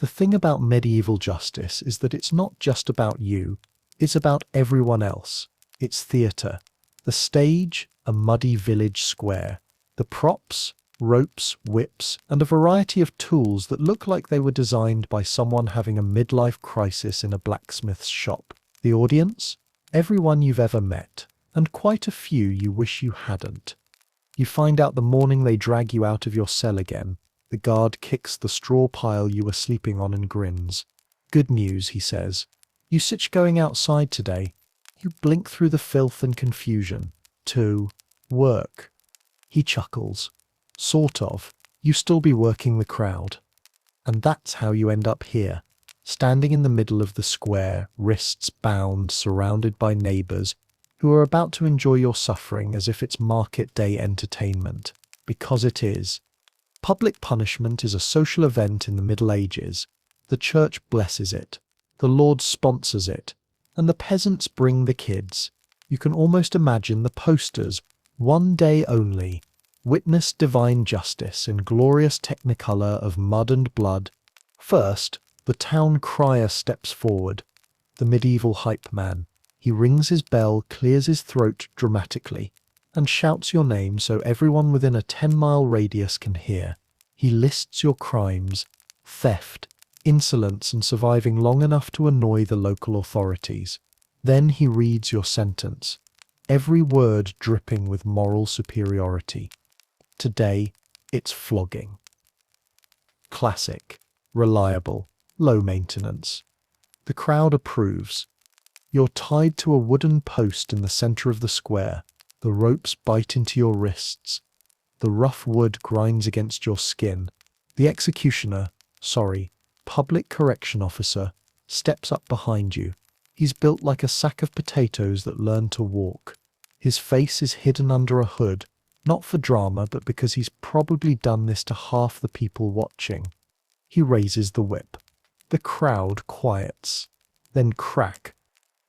The thing about medieval justice is that it's not just about you, it's about everyone else. It's theatre. The stage, a muddy village square. The props, ropes, whips, and a variety of tools that look like they were designed by someone having a midlife crisis in a blacksmith's shop. The audience? Everyone you've ever met, and quite a few you wish you hadn't. You find out the morning they drag you out of your cell again. The guard kicks the straw pile you were sleeping on and grins. "Good news," he says. "You sitch going outside today." You blink through the filth and confusion. "To work." He chuckles. "Sort of. You still be working the crowd." And that's how you end up here, standing in the middle of the square, wrists bound, surrounded by neighbours who are about to enjoy your suffering as if it's market day entertainment. Because it is. Public punishment is a social event in the Middle Ages. The church blesses it. The Lord sponsors it. And the peasants bring the kids. You can almost imagine the posters. One day only. Witness divine justice in glorious technicolor of mud and blood. First, the town crier steps forward. The medieval hype man. He rings his bell, clears his throat dramatically, and shouts your name so everyone within a 10-mile radius can hear. He lists your crimes, theft, insolence, and surviving long enough to annoy the local authorities. Then he reads your sentence, every word dripping with moral superiority. Today, it's flogging. Classic, reliable, low maintenance. The crowd approves. You're tied to a wooden post in the center of the square. The ropes bite into your wrists. The rough wood grinds against your skin. The executioner, public correction officer, steps up behind you. He's built like a sack of potatoes that learn to walk. His face is hidden under a hood, not for drama, but because he's probably done this to half the people watching. He raises the whip. The crowd quiets. Then crack.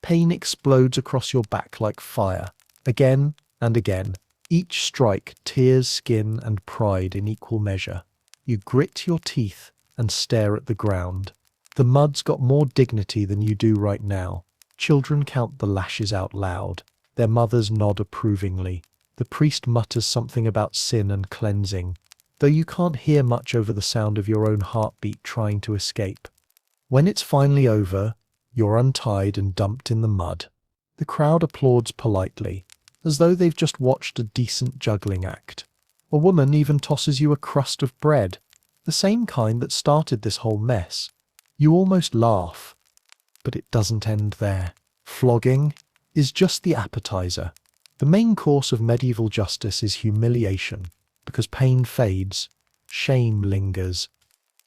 Pain explodes across your back like fire. Again and again. Each strike tears skin and pride in equal measure. You grit your teeth and stare at the ground. The mud's got more dignity than you do right now. Children count the lashes out loud. Their mothers nod approvingly. The priest mutters something about sin and cleansing, though you can't hear much over the sound of your own heartbeat trying to escape. When it's finally over, you're untied and dumped in the mud. The crowd applauds politely, as though they've just watched a decent juggling act. A woman even tosses you a crust of bread, the same kind that started this whole mess. You almost laugh, but it doesn't end there. Flogging is just the appetizer. The main course of medieval justice is humiliation, because pain fades, shame lingers.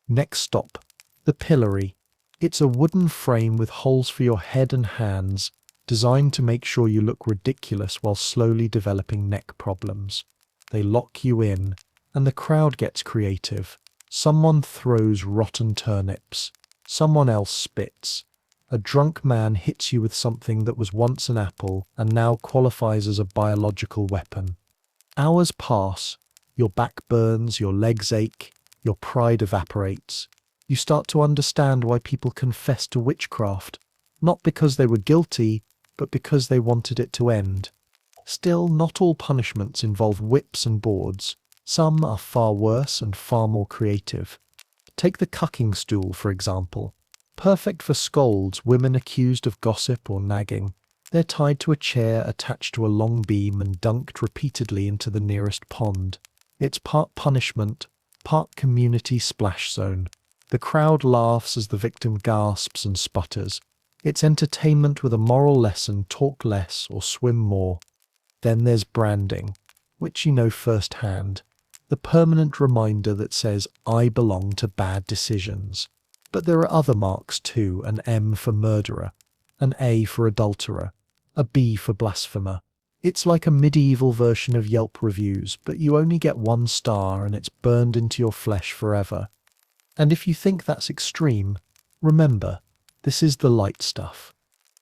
Next stop, the pillory. It's a wooden frame with holes for your head and hands, designed to make sure you look ridiculous while slowly developing neck problems. They lock you in, and the crowd gets creative. Someone throws rotten turnips. Someone else spits. A drunk man hits you with something that was once an apple and now qualifies as a biological weapon. Hours pass. Your back burns, your legs ache, your pride evaporates. You start to understand why people confess to witchcraft, not because they were guilty, but because they wanted it to end. Still, not all punishments involve whips and boards. Some are far worse and far more creative. Take the cucking stool, for example. Perfect for scolds, women accused of gossip or nagging. They're tied to a chair attached to a long beam and dunked repeatedly into the nearest pond. It's part punishment, part community splash zone. The crowd laughs as the victim gasps and sputters. It's entertainment with a moral lesson: talk less or swim more. Then there's branding, which you know firsthand. The permanent reminder that says, I belong to bad decisions. But there are other marks too: an M for murderer, an A for adulterer, a B for blasphemer. It's like a medieval version of Yelp reviews, but you only get 1 star and it's burned into your flesh forever. And if you think that's extreme, remember, this is the light stuff.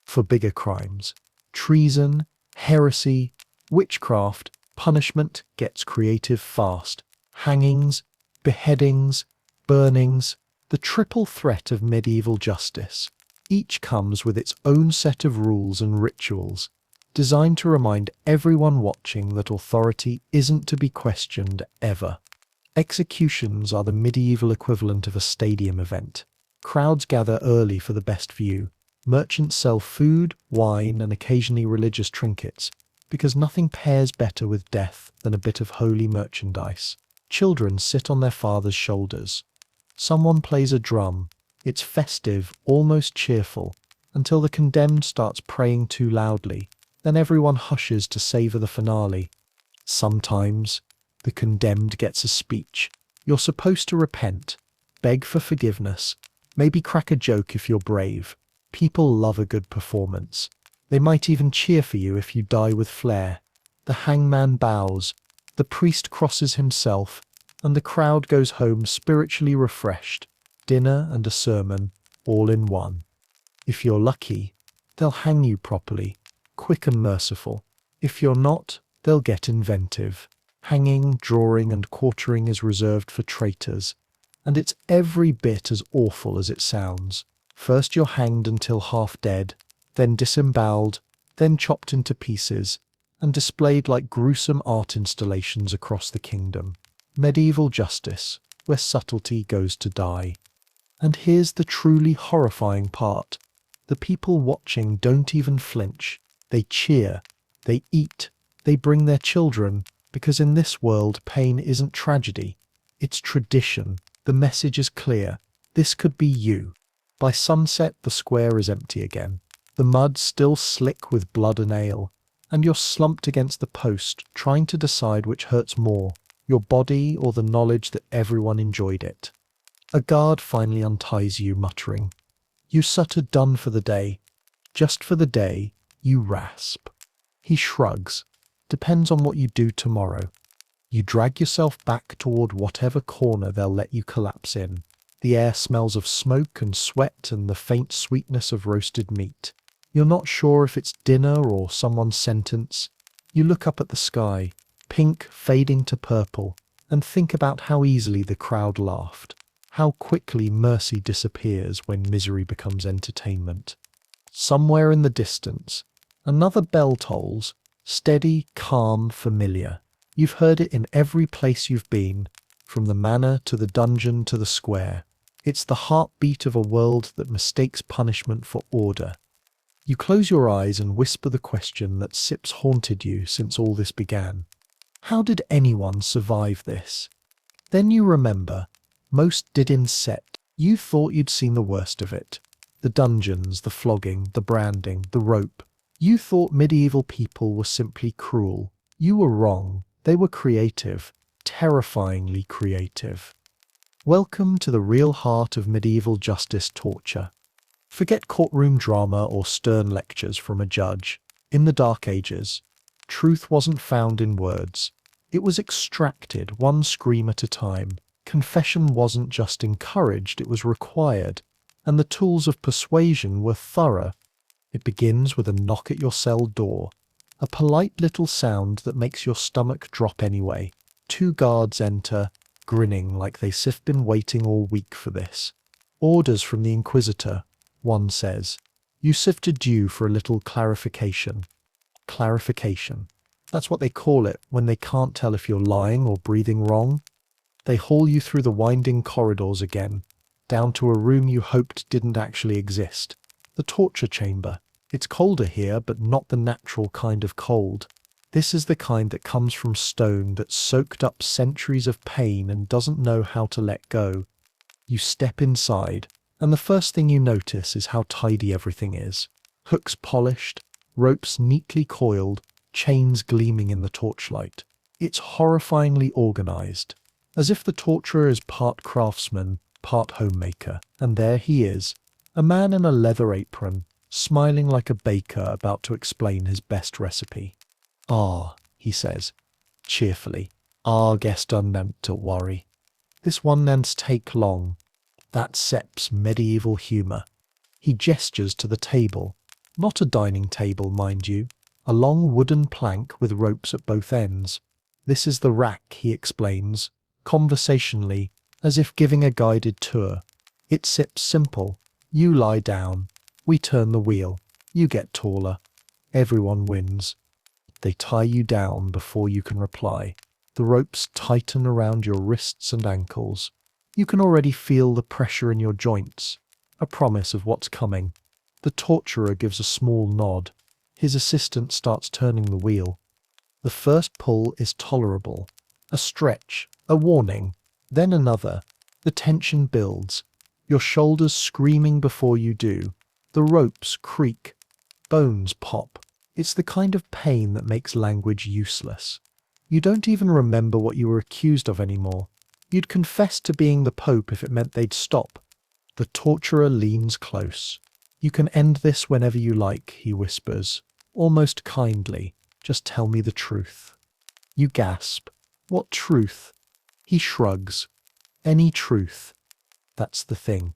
For bigger crimes, treason, heresy, witchcraft, punishment gets creative fast. Hangings, beheadings, burnings, the triple threat of medieval justice. Each comes with its own set of rules and rituals, designed to remind everyone watching that authority isn't to be questioned ever. Executions are the medieval equivalent of a stadium event. Crowds gather early for the best view. Merchants sell food, wine, and occasionally religious trinkets, because nothing pairs better with death than a bit of holy merchandise. Children sit on their father's shoulders. Someone plays a drum. It's festive, almost cheerful, until the condemned starts praying too loudly. Then everyone hushes to savor the finale. Sometimes, the condemned gets a speech. You're supposed to repent, beg for forgiveness, maybe crack a joke if you're brave. People love a good performance. They might even cheer for you if you die with flair. The hangman bows, the priest crosses himself, and the crowd goes home spiritually refreshed. Dinner and a sermon, all in one. If you're lucky, they'll hang you properly, quick and merciful. If you're not, they'll get inventive. Hanging, drawing, and quartering is reserved for traitors, and it's every bit as awful as it sounds. First you're hanged until half dead, then disemboweled, then chopped into pieces, and displayed like gruesome art installations across the kingdom. Medieval justice, where subtlety goes to die. And here's the truly horrifying part. The people watching don't even flinch. They cheer, they eat, they bring their children, because in this world pain isn't tragedy, it's tradition. The message is clear. This could be you. By sunset, the square is empty again. The mud still slick with blood and ale, and you're slumped against the post, trying to decide which hurts more, your body or the knowledge that everyone enjoyed it. A guard finally unties you, muttering, "You sutter done for the day." Just for the day, you rasp. He shrugs. Depends on what you do tomorrow. You drag yourself back toward whatever corner they'll let you collapse in. The air smells of smoke and sweat and the faint sweetness of roasted meat. You're not sure if it's dinner or someone's sentence. You look up at the sky, pink fading to purple, and think about how easily the crowd laughed, how quickly mercy disappears when misery becomes entertainment. Somewhere in the distance, another bell tolls, steady, calm, familiar. You've heard it in every place you've been, from the manor to the dungeon to the square. It's the heartbeat of a world that mistakes punishment for order. You close your eyes and whisper the question that Sips haunted you since all this began. How did anyone survive this? Then you remember, most did in set. You thought you'd seen the worst of it. The dungeons, the flogging, the branding, the rope. You thought medieval people were simply cruel. You were wrong. They were creative, terrifyingly creative. Welcome to the real heart of medieval justice torture. Forget courtroom drama or stern lectures from a judge. In the Dark Ages, truth wasn't found in words. It was extracted one scream at a time. Confession wasn't just encouraged, it was required. And the tools of persuasion were thorough. It begins with a knock at your cell door. A polite little sound that makes your stomach drop anyway. 2 guards enter, grinning like they've been waiting all week for this. Orders from the Inquisitor, one says. You sifted due for a little clarification. Clarification. That's what they call it when they can't tell if you're lying or breathing wrong. They haul you through the winding corridors again, down to a room you hoped didn't actually exist. The torture chamber. It's colder here, but not the natural kind of cold. This is the kind that comes from stone that's soaked up centuries of pain and doesn't know how to let go. You step inside, and the first thing you notice is how tidy everything is. Hooks polished, ropes neatly coiled, chains gleaming in the torchlight. It's horrifyingly organized, as if the torturer is part craftsman, part homemaker. And there he is, a man in a leather apron, smiling like a baker about to explain his best recipe. Ah, he says, cheerfully. Ah, guest unnant to worry. This one nance take long. That's Sepp's medieval humour. He gestures to the table. Not a dining table, mind you. A long wooden plank with ropes at both ends. This is the rack, he explains, conversationally, as if giving a guided tour. It sits simple. You lie down. We turn the wheel. You get taller. Everyone wins. They tie you down before you can reply. The ropes tighten around your wrists and ankles. You can already feel the pressure in your joints, a promise of what's coming. The torturer gives a small nod. His assistant starts turning the wheel. The first pull is tolerable. A stretch, a warning, then another. The tension builds. Your shoulders screaming before you do. The ropes creak. Bones pop. It's the kind of pain that makes language useless. You don't even remember what you were accused of anymore. You'd confess to being the Pope if it meant they'd stop. The torturer leans close. You can end this whenever you like, he whispers, almost kindly. Just tell me the truth. You gasp. What truth? He shrugs. Any truth. That's the thing.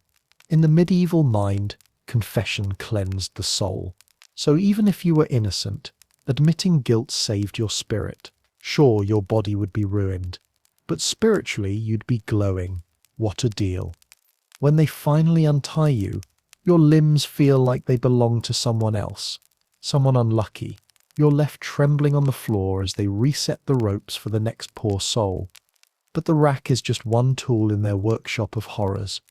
In the medieval mind, confession cleansed the soul. So even if you were innocent, admitting guilt saved your spirit. Sure, your body would be ruined, but spiritually you'd be glowing. What a deal. When they finally untie you, your limbs feel like they belong to someone else, someone unlucky. You're left trembling on the floor as they reset the ropes for the next poor soul. But the rack is just one tool in their workshop of horrors.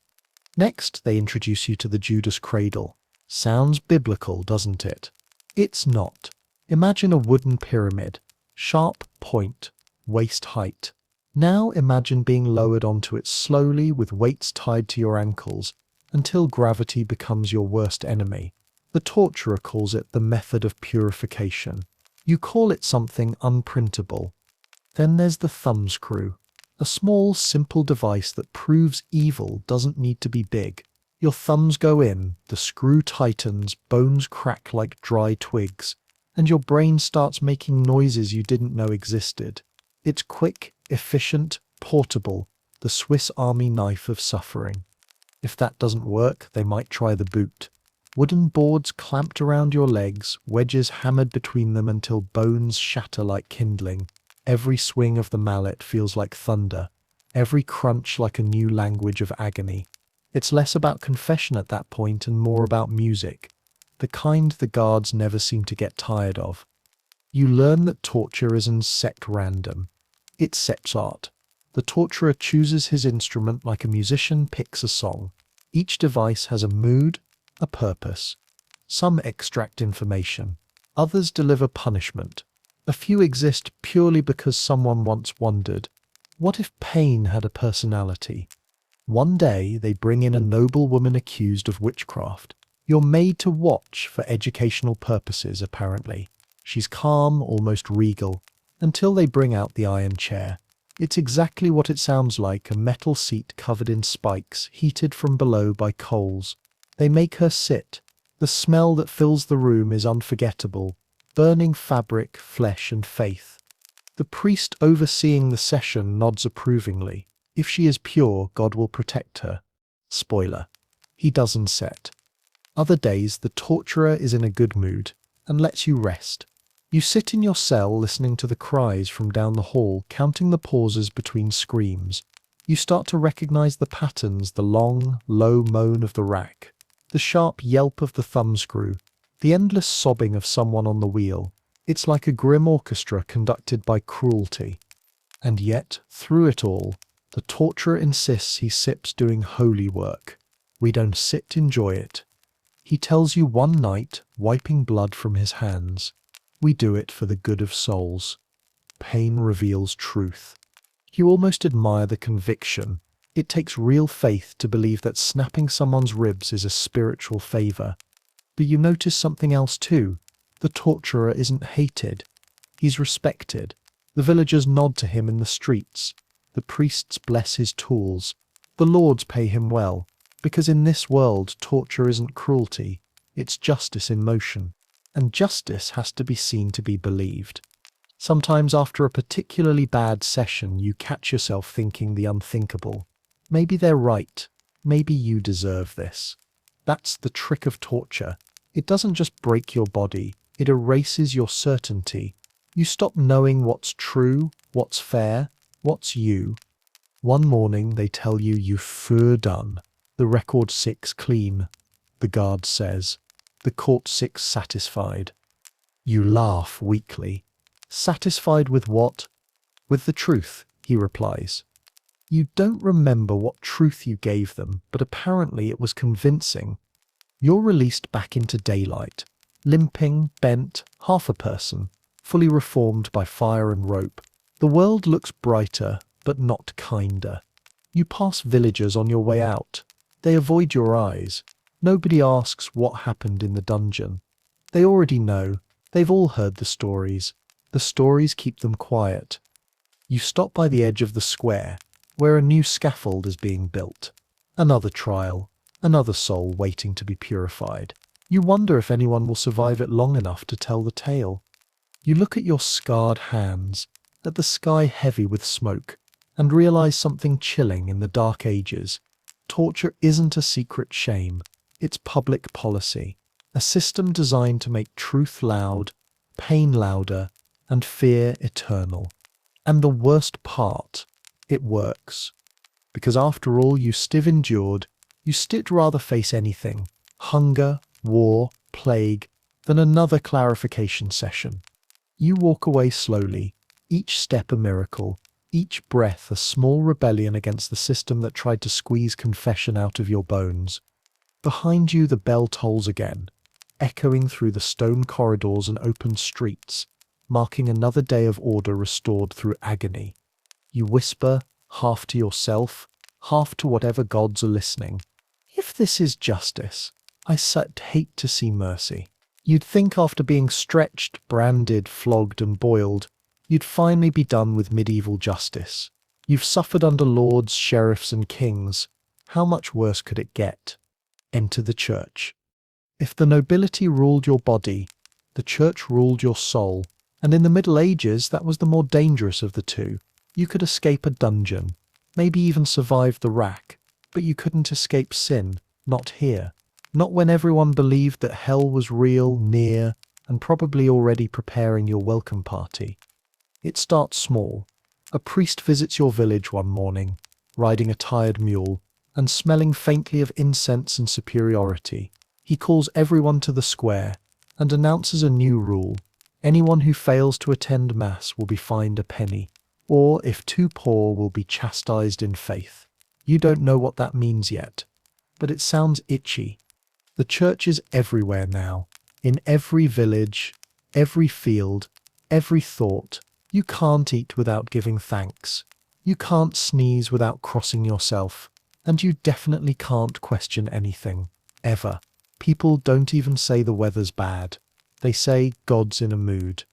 Next, they introduce you to the Judas cradle. Sounds biblical, doesn't it? It's not. Imagine a wooden pyramid. Sharp point, waist height. Now imagine being lowered onto it slowly with weights tied to your ankles until gravity becomes your worst enemy. The torturer calls it the method of purification. You call it something unprintable. Then there's the thumbscrew, a small, simple device that proves evil doesn't need to be big. Your thumbs go in, the screw tightens, bones crack like dry twigs, and your brain starts making noises you didn't know existed. It's quick, efficient, portable, the Swiss Army knife of suffering. If that doesn't work, they might try the boot. Wooden boards clamped around your legs, wedges hammered between them until bones shatter like kindling. Every swing of the mallet feels like thunder, every crunch like a new language of agony. It's less about confession at that point and more about music, the kind the guards never seem to get tired of. You learn that torture isn't set random. It's set art. The torturer chooses his instrument like a musician picks a song. Each device has a mood, a purpose. Some extract information. Others deliver punishment. A few exist purely because someone once wondered, what if pain had a personality? One day they bring in a noble woman accused of witchcraft. You're made to watch for educational purposes, apparently. She's calm, almost regal, until they bring out the iron chair. It's exactly what it sounds like, a metal seat covered in spikes, heated from below by coals. They make her sit. The smell that fills the room is unforgettable, burning fabric, flesh, and faith. The priest overseeing the session nods approvingly. If she is pure, God will protect her. Spoiler. He doesn't set. Other days, the torturer is in a good mood and lets you rest. You sit in your cell listening to the cries from down the hall, counting the pauses between screams. You start to recognize the patterns, the long, low moan of the rack, the sharp yelp of the thumbscrew, the endless sobbing of someone on the wheel. It's like a grim orchestra conducted by cruelty. And yet, through it all, the torturer insists he sips doing holy work. We don't sit, enjoy it. He tells you one night, wiping blood from his hands. We do it for the good of souls. Pain reveals truth. You almost admire the conviction. It takes real faith to believe that snapping someone's ribs is a spiritual favor. But you notice something else too. The torturer isn't hated. He's respected. The villagers nod to him in the streets. The priests bless his tools. The lords pay him well, because in this world torture isn't cruelty, it's justice in motion. And justice has to be seen to be believed. Sometimes after a particularly bad session, you catch yourself thinking the unthinkable. Maybe they're right. Maybe you deserve this. That's the trick of torture. It doesn't just break your body, it erases your certainty. You stop knowing what's true, what's fair, what's you. One morning they tell you you've done. The record 6 clean, the guard says. The court 6 satisfied. You laugh weakly. Satisfied with what? With the truth, he replies. You don't remember what truth you gave them, but apparently it was convincing. You're released back into daylight, limping, bent, half a person, fully reformed by fire and rope. The world looks brighter, but not kinder. You pass villagers on your way out. They avoid your eyes. Nobody asks what happened in the dungeon. They already know. They've all heard the stories. The stories keep them quiet. You stop by the edge of the square, where a new scaffold is being built. Another trial, another soul waiting to be purified. You wonder if anyone will survive it long enough to tell the tale. You look at your scarred hands, at the sky heavy with smoke, and realize something chilling in the dark ages. Torture isn't a secret shame. It's public policy. A system designed to make truth loud, pain louder, and fear eternal. And the worst part, it works. Because after all you still endured, you still rather face anything, hunger, war, plague, than another clarification session. You walk away slowly, each step a miracle, each breath a small rebellion against the system that tried to squeeze confession out of your bones. Behind you the bell tolls again, echoing through the stone corridors and open streets, marking another day of order restored through agony. You whisper, half to yourself, half to whatever gods are listening. If this is justice, I hate to see mercy. You'd think after being stretched, branded, flogged, and boiled, you'd finally be done with medieval justice. You've suffered under lords, sheriffs, and kings. How much worse could it get? Enter the church. If the nobility ruled your body, the church ruled your soul, and in the Middle Ages that was the more dangerous of the two. You could escape a dungeon, maybe even survive the rack, but you couldn't escape sin, not here. Not when everyone believed that hell was real, near, and probably already preparing your welcome party. It starts small. A priest visits your village one morning, riding a tired mule, and smelling faintly of incense and superiority. He calls everyone to the square and announces a new rule. Anyone who fails to attend Mass will be fined a penny, or if too poor will be chastised in faith. You don't know what that means yet, but it sounds itchy. The church is everywhere now, in every village, every field, every thought. You can't eat without giving thanks. You can't sneeze without crossing yourself. And you definitely can't question anything, ever. People don't even say the weather's bad. They say God's in a mood.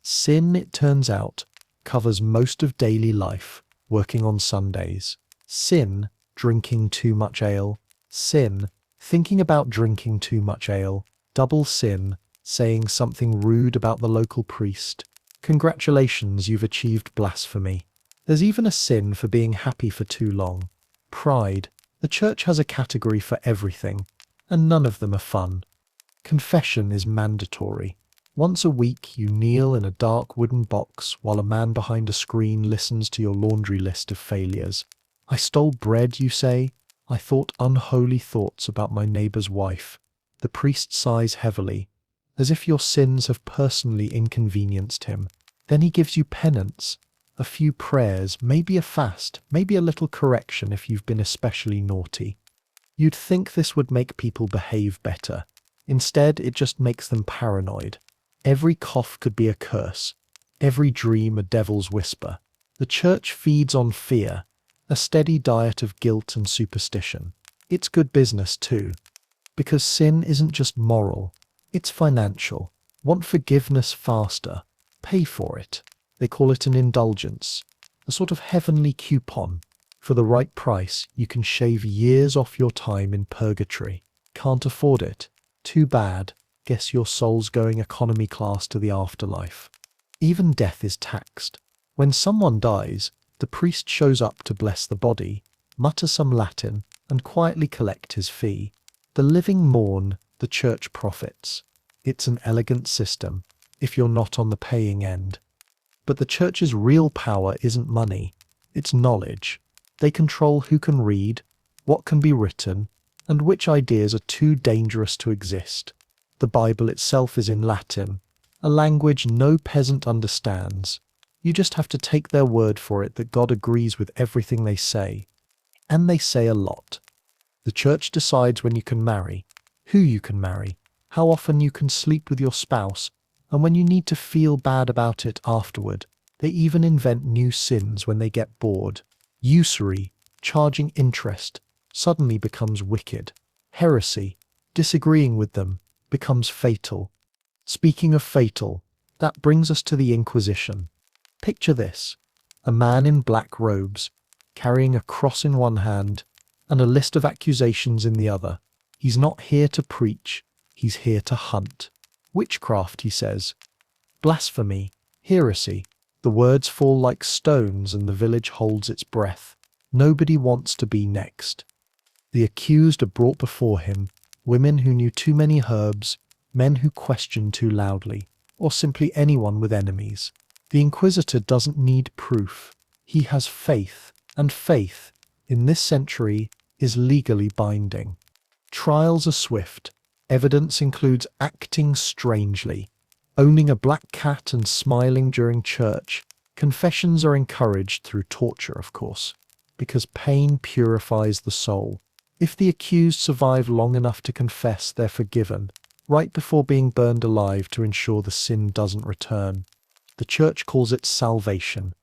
Sin, it turns out, covers most of daily life, working on Sundays. Sin, drinking too much ale. Sin, thinking about drinking too much ale. Double sin, saying something rude about the local priest. Congratulations, you've achieved blasphemy. There's even a sin for being happy for too long. Pride. The church has a category for everything, and none of them are fun. Confession is mandatory. Once a week you kneel in a dark wooden box while a man behind a screen listens to your laundry list of failures. I stole bread, you say? I thought unholy thoughts about my neighbour's wife. The priest sighs heavily, as if your sins have personally inconvenienced him. Then he gives you penance. A few prayers, maybe a fast, maybe a little correction if you've been especially naughty. You'd think this would make people behave better. Instead, it just makes them paranoid. Every cough could be a curse. Every dream a devil's whisper. The church feeds on fear, a steady diet of guilt and superstition. It's good business too, because sin isn't just moral, it's financial. Want forgiveness faster? Pay for it. They call it an indulgence, a sort of heavenly coupon. For the right price, you can shave years off your time in purgatory. Can't afford it? Too bad. Guess your soul's going economy class to the afterlife. Even death is taxed. When someone dies, the priest shows up to bless the body, mutter some Latin, and quietly collect his fee. The living mourn, the church profits. It's an elegant system, if you're not on the paying end. But the church's real power isn't money, it's knowledge. They control who can read, what can be written, and which ideas are too dangerous to exist. The Bible itself is in Latin, a language no peasant understands. You just have to take their word for it that God agrees with everything they say. And they say a lot. The church decides when you can marry, who you can marry, how often you can sleep with your spouse, and when you need to feel bad about it afterward. They even invent new sins when they get bored. Usury, charging interest, suddenly becomes wicked. Heresy, disagreeing with them, becomes fatal. Speaking of fatal, that brings us to the Inquisition. Picture this: a man in black robes, carrying a cross in one hand and a list of accusations in the other. He's not here to preach, he's here to hunt. Witchcraft, he says. Blasphemy, heresy. The words fall like stones and the village holds its breath. Nobody wants to be next. The accused are brought before him, women who knew too many herbs, men who questioned too loudly, or simply anyone with enemies. The inquisitor doesn't need proof. He has faith, and faith, in this century, is legally binding. Trials are swift. Evidence includes acting strangely, owning a black cat and smiling during church. Confessions are encouraged through torture, of course, because pain purifies the soul. If the accused survive long enough to confess, they're forgiven, right before being burned alive to ensure the sin doesn't return. The church calls it salvation.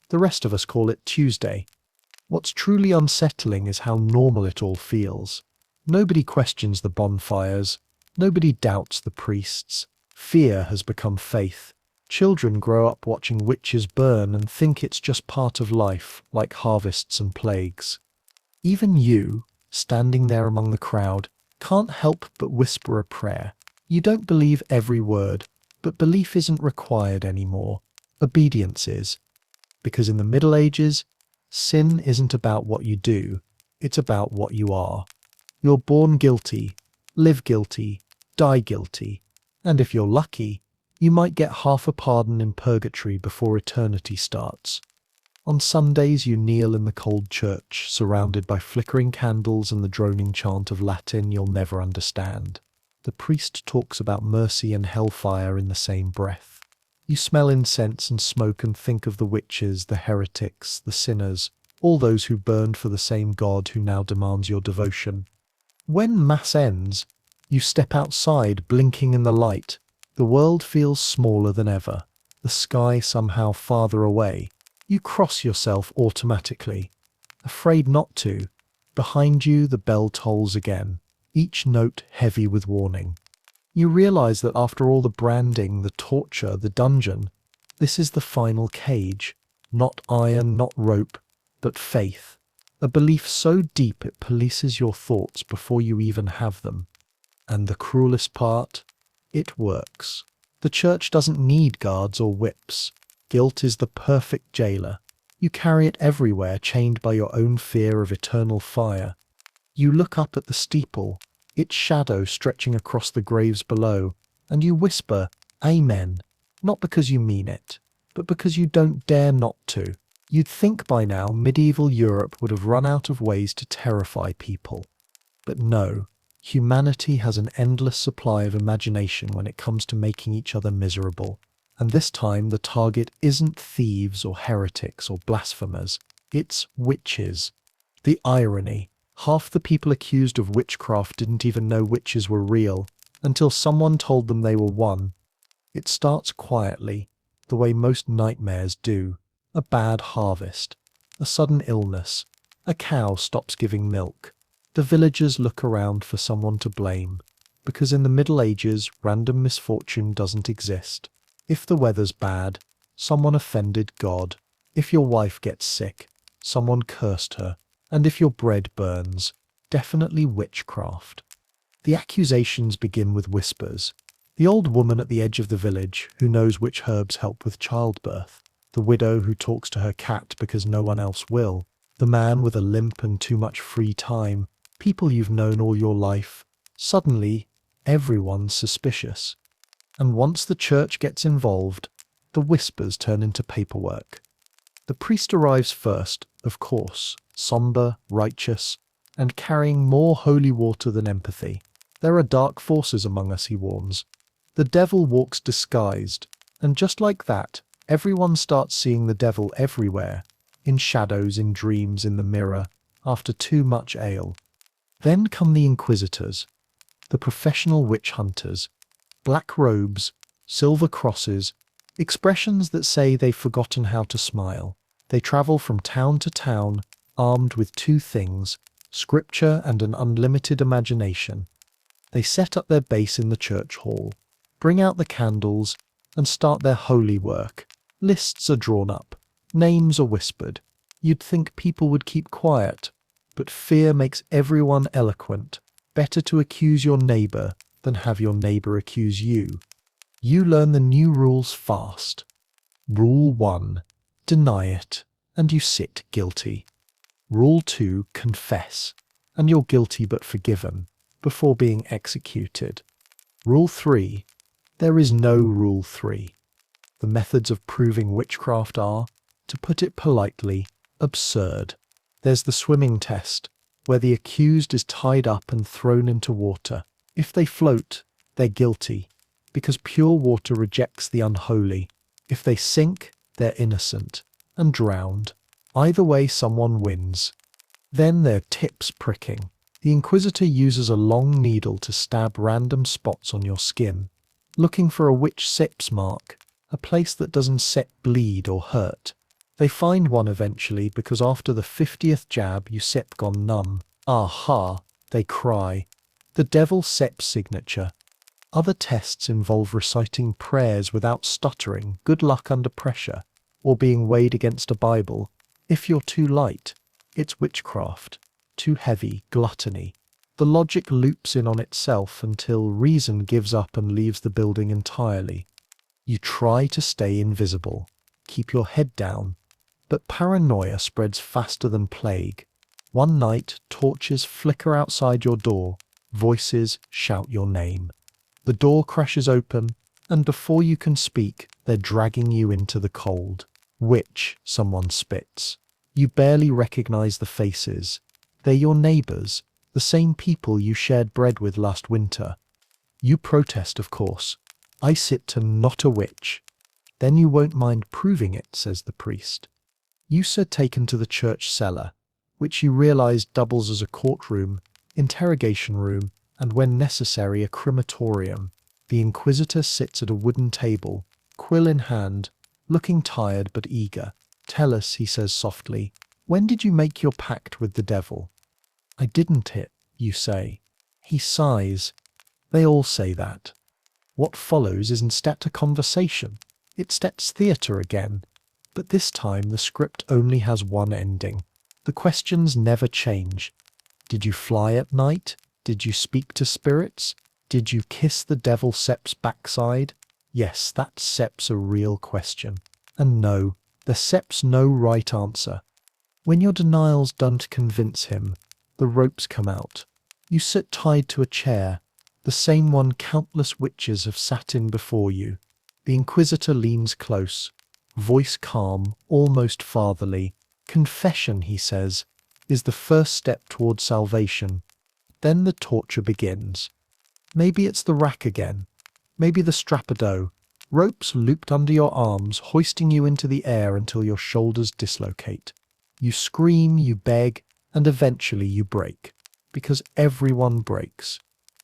The rest of us call it Tuesday. What's truly unsettling is how normal it all feels. Nobody questions the bonfires. Nobody doubts the priests. Fear has become faith. Children grow up watching witches burn and think it's just part of life, like harvests and plagues. Even you, standing there among the crowd, can't help but whisper a prayer. You don't believe every word, but belief isn't required anymore. Obedience is. Because in the Middle Ages, sin isn't about what you do, it's about what you are. You're born guilty, live guilty, die guilty, and if you're lucky, You might get half a pardon in purgatory before eternity starts. On Sundays you kneel in the cold church, surrounded by flickering candles and the droning chant of Latin you'll never understand. The priest talks about mercy and hellfire in the same breath. You smell incense and smoke and think of the witches, the heretics, the sinners, all those who burned for the same God who now demands your devotion. When Mass ends, you step outside, blinking in the light. The world feels smaller than ever, the sky somehow farther away. You cross yourself automatically, afraid not to. Behind you, the bell tolls again, each note heavy with warning. You realize that after all the branding, the torture, the dungeon, this is the final cage. Not iron, not rope, but faith. A belief so deep it polices your thoughts before you even have them. And the cruelest part? It works. The church doesn't need guards or whips. Guilt is the perfect jailer. You carry it everywhere, chained by your own fear of eternal fire. You look up at the steeple, its shadow stretching across the graves below, and you whisper, Amen, not because you mean it, but because you don't dare not to. You'd think by now medieval Europe would have run out of ways to terrify people. But no, humanity has an endless supply of imagination when it comes to making each other miserable. And this time the target isn't thieves or heretics or blasphemers, it's witches. The irony. Half the people accused of witchcraft didn't even know witches were real, until someone told them they were one. It starts quietly, the way most nightmares do. A bad harvest, a sudden illness, a cow stops giving milk. The villagers look around for someone to blame, because in the Middle Ages, random misfortune doesn't exist. If the weather's bad, someone offended God. If your wife gets sick, someone cursed her. And if your bread burns, definitely witchcraft. The accusations begin with whispers. The old woman at the edge of the village who knows which herbs help with childbirth. The widow who talks to her cat because no one else will. The man with a limp and too much free time. People you've known all your life. Suddenly, everyone's suspicious. And once the church gets involved, the whispers turn into paperwork. The priest arrives first, of course, somber, righteous, and carrying more holy water than empathy. There are dark forces among us, he warns. The devil walks disguised, and just like that, everyone starts seeing the devil everywhere, in shadows, in dreams, in the mirror, after too much ale. Then come the inquisitors, the professional witch hunters, black robes, silver crosses, expressions that say they've forgotten how to smile. They travel from town to town, armed with two things, scripture and an unlimited imagination. They set up their base in the church hall, bring out the candles, and start their holy work. Lists are drawn up, names are whispered. You'd think people would keep quiet, but fear makes everyone eloquent. Better to accuse your neighbor than have your neighbor accuse you. You learn the new rules fast. Rule 1. Deny it, and you sit guilty. Rule 2. Confess, and you're guilty but forgiven, before being executed. Rule 3. There is no Rule 3. The methods of proving witchcraft are, to put it politely, absurd. There's the swimming test, where the accused is tied up and thrown into water. If they float, they're guilty, because pure water rejects the unholy. If they sink, they're innocent, and drowned. Either way, someone wins. Then there are tips pricking. The Inquisitor uses a long needle to stab random spots on your skin, looking for a witch sep's mark, a place that doesn't set bleed or hurt. They find one eventually because after the 50th jab you sep gone numb. Aha, they cry. The devil sep's signature. Other tests involve reciting prayers without stuttering, good luck under pressure, or being weighed against a Bible. If you're too light, it's witchcraft. Too heavy, gluttony. The logic loops in on itself until reason gives up and leaves the building entirely. You try to stay invisible, keep your head down, but paranoia spreads faster than plague. One night, torches flicker outside your door, voices shout your name. The door crashes open, And before you can speak, they're dragging you into the cold. Witch, someone spits. You barely recognize the faces. They're your neighbors, the same people you shared bread with last winter. You protest, of course. I sit to not a witch. Then you won't mind proving it, says the priest. You are taken to the church cellar, which you realize doubles as a courtroom, interrogation room, and when necessary a crematorium. The inquisitor sits at a wooden table, quill in hand, looking tired but eager. Tell us, he says softly, when did you make your pact with the devil? I didn't it, you say. He sighs. They all say that. What follows is instead a conversation. It's theatre again. But this time the script only has one ending. The questions never change. Did you fly at night? Did you speak to spirits? Did you kiss the devil Sep's backside? Yes, that Sep's a real question. And no, the Sep's no right answer. When your denial's done to convince him, the ropes come out. You sit tied to a chair, the same one countless witches have sat in before you. The inquisitor leans close, voice calm, almost fatherly. Confession, he says, is the first step toward salvation. Then the torture begins. Maybe it's the rack again. Maybe the strappado. Ropes looped under your arms, hoisting you into the air until your shoulders dislocate. You scream, you beg, and eventually you break. Because everyone breaks.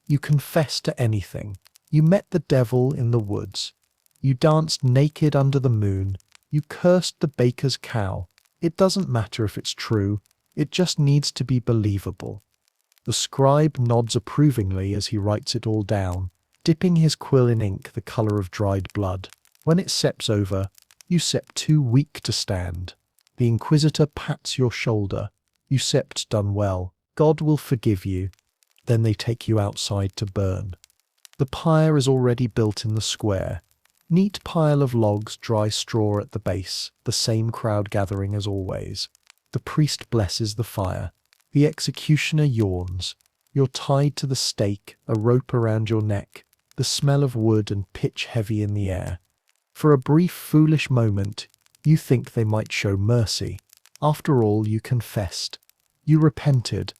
You confess to anything. You met the devil in the woods. You danced naked under the moon. You cursed the baker's cow. It doesn't matter if it's true. It just needs to be believable. The scribe nods approvingly as he writes it all down, dipping his quill in ink the color of dried blood. When it seps over, you sep too weak to stand. The inquisitor pats your shoulder. You sept done well. God will forgive you. Then they take you outside to burn. The pyre is already built in the square. Neat pile of logs, dry straw at the base, the same crowd gathering as always. The priest blesses the fire. The executioner yawns. You're tied to the stake, a rope around your neck, the smell of wood and pitch heavy in the air. For a brief, foolish moment, you think they might show mercy. After all, you confessed. You repented.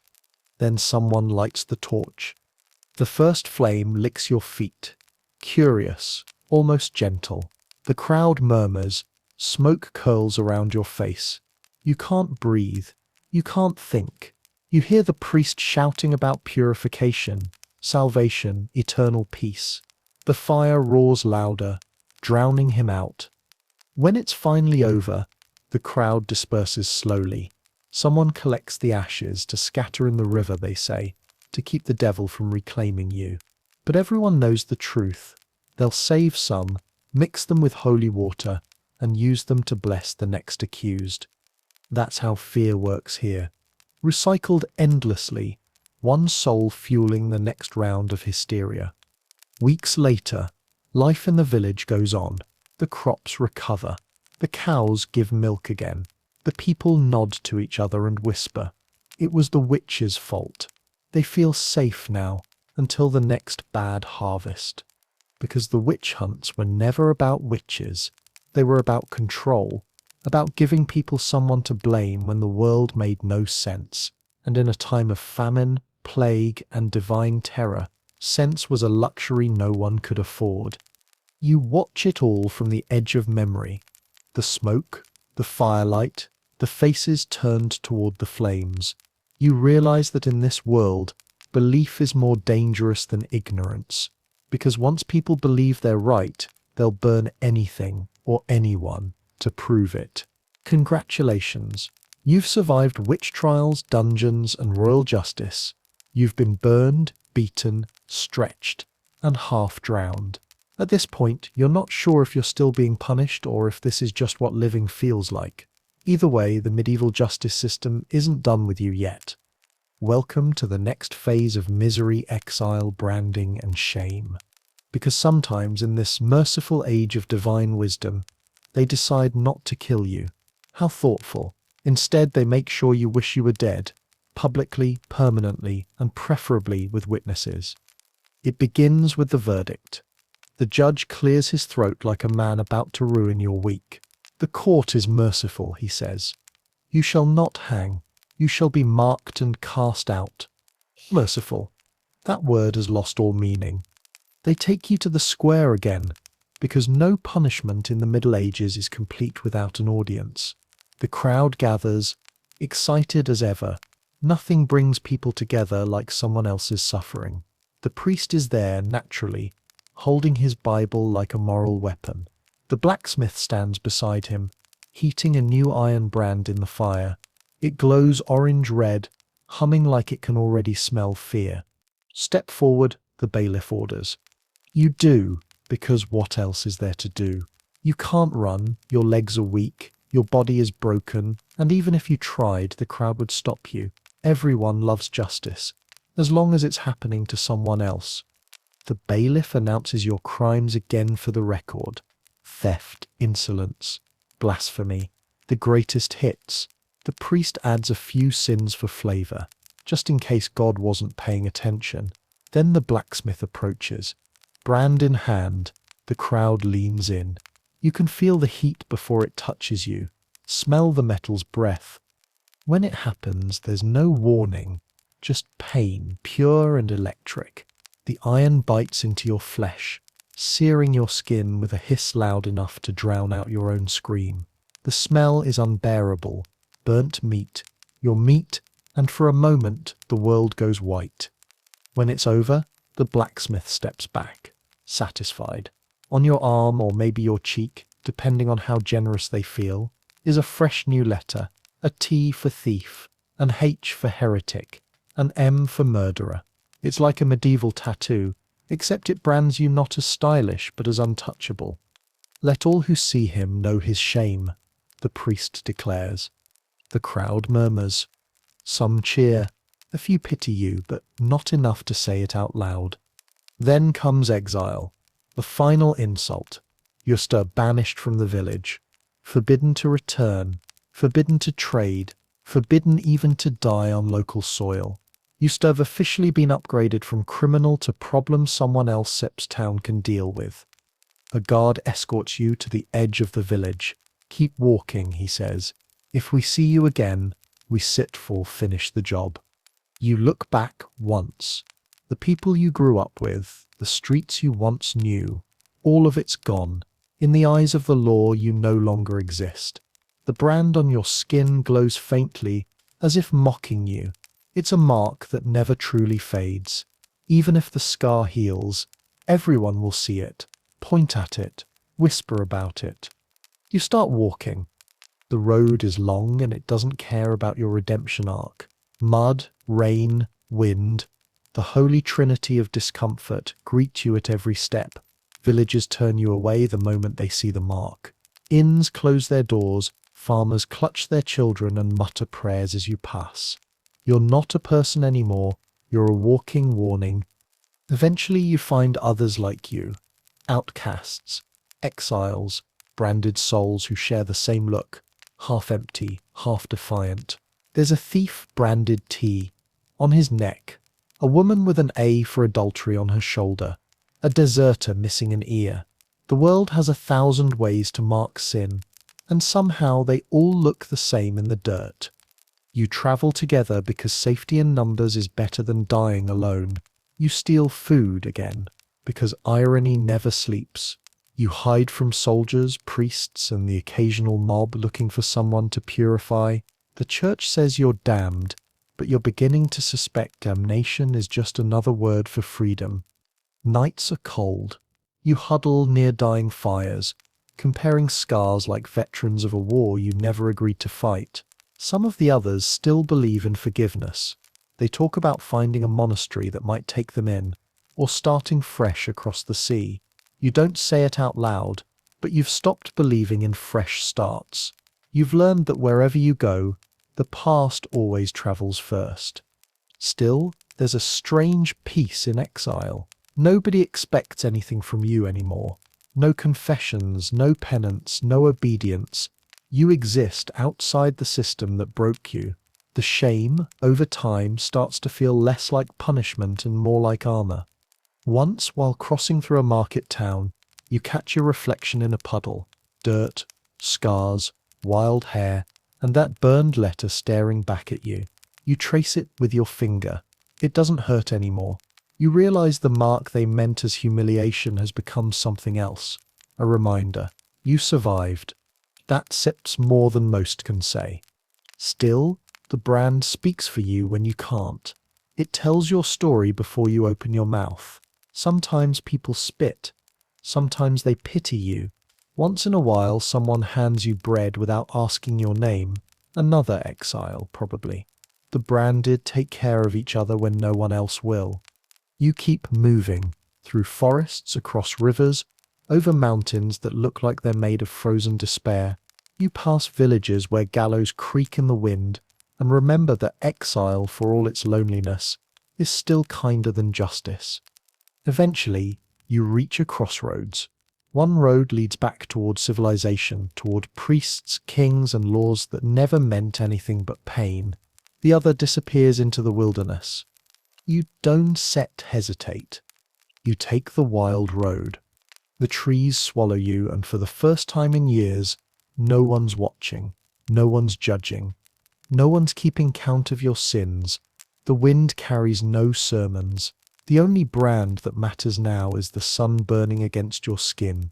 Then someone lights the torch. The first flame licks your feet. Curious, almost gentle. The crowd murmurs. Smoke curls around your face. You can't breathe. You can't think. You hear the priest shouting about purification, salvation, eternal peace. The fire roars louder, drowning him out. When it's finally over, the crowd disperses slowly. Someone collects the ashes to scatter in the river, they say, to keep the devil from reclaiming you. But everyone knows the truth. They'll save some, mix them with holy water, and use them to bless the next accused. That's how fear works here. Recycled endlessly, one soul fueling the next round of hysteria. Weeks later, life in the village goes on. The crops recover. The cows give milk again. The people nod to each other and whisper. It was the witch's fault. They feel safe now, until the next bad harvest. Because the witch hunts were never about witches. They were about control, about giving people someone to blame when the world made no sense. And in a time of famine, plague, and divine terror, sense was a luxury no one could afford. You watch it all from the edge of memory. The smoke, the firelight, the faces turned toward the flames. You realize that in this world, belief is more dangerous than ignorance. Because once people believe they're right, they'll burn anything or anyone to prove it. Congratulations. You've survived witch trials, dungeons, and royal justice. You've been burned, beaten, stretched, and half drowned. At this point, you're not sure if you're still being punished or if this is just what living feels like. Either way, the medieval justice system isn't done with you yet. Welcome to the next phase of misery, exile, branding, and shame. Because sometimes in this merciful age of divine wisdom, they decide not to kill you. How thoughtful. Instead, they make sure you wish you were dead, publicly, permanently, and preferably with witnesses. It begins with the verdict. The judge clears his throat like a man about to ruin your week. The court is merciful, he says. You shall not hang. You shall be marked and cast out. Merciful. That word has lost all meaning. They take you to the square again, because no punishment in the Middle Ages is complete without an audience. The crowd gathers, excited as ever. Nothing brings people together like someone else's suffering. The priest is there naturally, holding his Bible like a moral weapon. The blacksmith stands beside him, heating a new iron brand in the fire. It glows orange-red, humming like it can already smell fear. Step forward, the bailiff orders. You do, because what else is there to do? You can't run, your legs are weak, your body is broken, and even if you tried, the crowd would stop you. Everyone loves justice, as long as it's happening to someone else. The bailiff announces your crimes again for the record. Theft, insolence, blasphemy, the greatest hits. The priest adds a few sins for flavor, just in case God wasn't paying attention. Then the blacksmith approaches. Brand in hand, the crowd leans in. You can feel the heat before it touches you. Smell the metal's breath. When it happens, there's no warning, just pain, pure and electric. The iron bites into your flesh, searing your skin with a hiss loud enough to drown out your own scream. The smell is unbearable. Burnt meat, your meat, and for a moment the world goes white. When it's over, the blacksmith steps back, satisfied. On your arm, or maybe your cheek, depending on how generous they feel, is a fresh new letter, a T for thief, an H for heretic, an M for murderer. It's like a medieval tattoo, except it brands you not as stylish but as untouchable. Let all who see him know his shame, the priest declares. The crowd murmurs. Some cheer. A few pity you, but not enough to say it out loud. Then comes exile, the final insult. You're banished from the village, forbidden to return, forbidden to trade, forbidden even to die on local soil. You've officially been upgraded from criminal to problem someone else's town can deal with. A guard escorts you to the edge of the village. Keep walking, he says. If we see you again, we sit full finish the job. You look back once. The people you grew up with, the streets you once knew, all of it's gone. In the eyes of the law, you no longer exist. The brand on your skin glows faintly, as if mocking you. It's a mark that never truly fades. Even if the scar heals, everyone will see it, point at it, whisper about it. You start walking. The road is long and it doesn't care about your redemption arc. Mud, rain, wind, the holy trinity of discomfort greet you at every step. Villagers turn you away the moment they see the mark. Inns close their doors, farmers clutch their children and mutter prayers as you pass. You're not a person anymore, you're a walking warning. Eventually you find others like you, outcasts, exiles, branded souls who share the same look, half empty, half defiant. There's a thief branded T on his neck, a woman with an A for adultery on her shoulder, a deserter missing an ear. The world has 1,000 ways to mark sin, and somehow they all look the same in the dirt. You travel together because safety in numbers is better than dying alone. You steal food again, because irony never sleeps. You hide from soldiers, priests, and the occasional mob looking for someone to purify. The church says you're damned, but you're beginning to suspect damnation is just another word for freedom. Nights are cold. You huddle near dying fires, comparing scars like veterans of a war you never agreed to fight. Some of the others still believe in forgiveness. They talk about finding a monastery that might take them in, or starting fresh across the sea. You don't say it out loud, but you've stopped believing in fresh starts. You've learned that wherever you go, the past always travels first. Still, there's a strange peace in exile. Nobody expects anything from you anymore. No confessions, no penance, no obedience. You exist outside the system that broke you. The shame, over time, starts to feel less like punishment and more like armor. Once, while crossing through a market town, you catch your reflection in a puddle. Dirt, scars, wild hair, and that burned letter staring back at you. You trace it with your finger. It doesn't hurt anymore. You realize the mark they meant as humiliation has become something else. A reminder. You survived. That sips more than most can say. Still, the brand speaks for you when you can't. It tells your story before you open your mouth. Sometimes people spit. Sometimes they pity you. Once in a while, someone hands you bread without asking your name. Another exile, probably. The branded take care of each other when no one else will. You keep moving, through forests, across rivers, over mountains that look like they're made of frozen despair. You pass villages where gallows creak in the wind, and remember that exile, for all its loneliness, is still kinder than justice. Eventually, you reach a crossroads. One road leads back toward civilization, toward priests, kings, and laws that never meant anything but pain. The other disappears into the wilderness. You don't hesitate. You take the wild road. The trees swallow you, and for the first time in years, no one's watching, no one's judging, no one's keeping count of your sins. The wind carries no sermons. The only brand that matters now is the sun burning against your skin.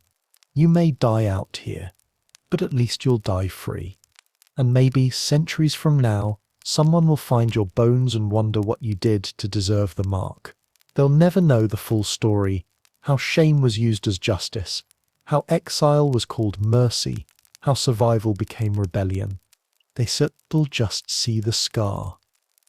You may die out here, but at least you'll die free. And maybe, centuries from now, someone will find your bones and wonder what you did to deserve the mark. They'll never know the full story, how shame was used as justice, how exile was called mercy, how survival became rebellion. They'll just see the scar.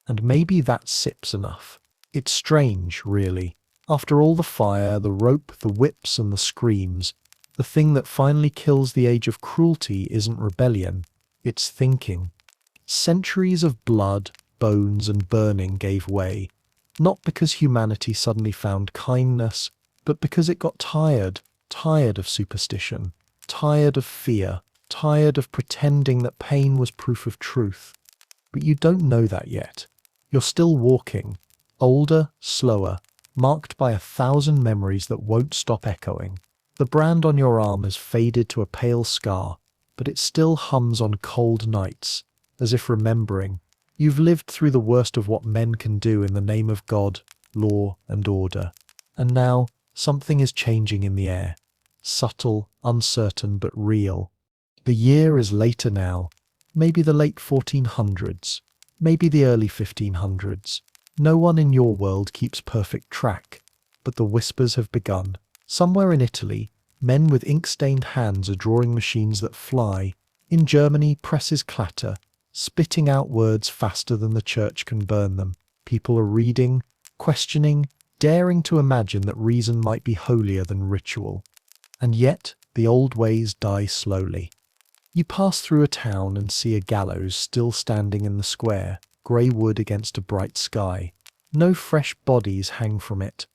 And maybe that sip's enough. It's strange, really. After all the fire, the rope, the whips, and the screams, the thing that finally kills the age of cruelty isn't rebellion, it's thinking. Centuries of blood, bones, and burning gave way, not because humanity suddenly found kindness, but because it got tired of superstition, tired of fear, tired of pretending that pain was proof of truth. But you don't know that yet. You're still walking, older, slower, marked by 1,000 memories that won't stop echoing. The brand on your arm has faded to a pale scar, but it still hums on cold nights, as if remembering. You've lived through the worst of what men can do in the name of God, law, and order. And now, something is changing in the air. Subtle, uncertain, but real. The year is later now. Maybe the late 1400s. Maybe the early 1500s. No one in your world keeps perfect track. But the whispers have begun. Somewhere in Italy, men with ink-stained hands are drawing machines that fly. In Germany, presses clatter, spitting out words faster than the church can burn them. People are reading, questioning, daring to imagine that reason might be holier than ritual. And yet, the old ways die slowly. You pass through a town and see a gallows still standing in the square, grey wood against a bright sky. No fresh bodies hang from it,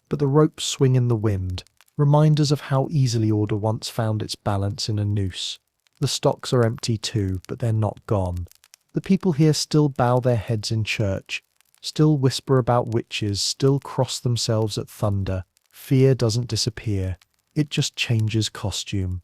but the ropes swing in the wind, reminders of how easily order once found its balance in a noose. The stocks are empty too, but they're not gone. The people here still bow their heads in church, still whisper about witches, still cross themselves at thunder. Fear doesn't disappear, it just changes costume.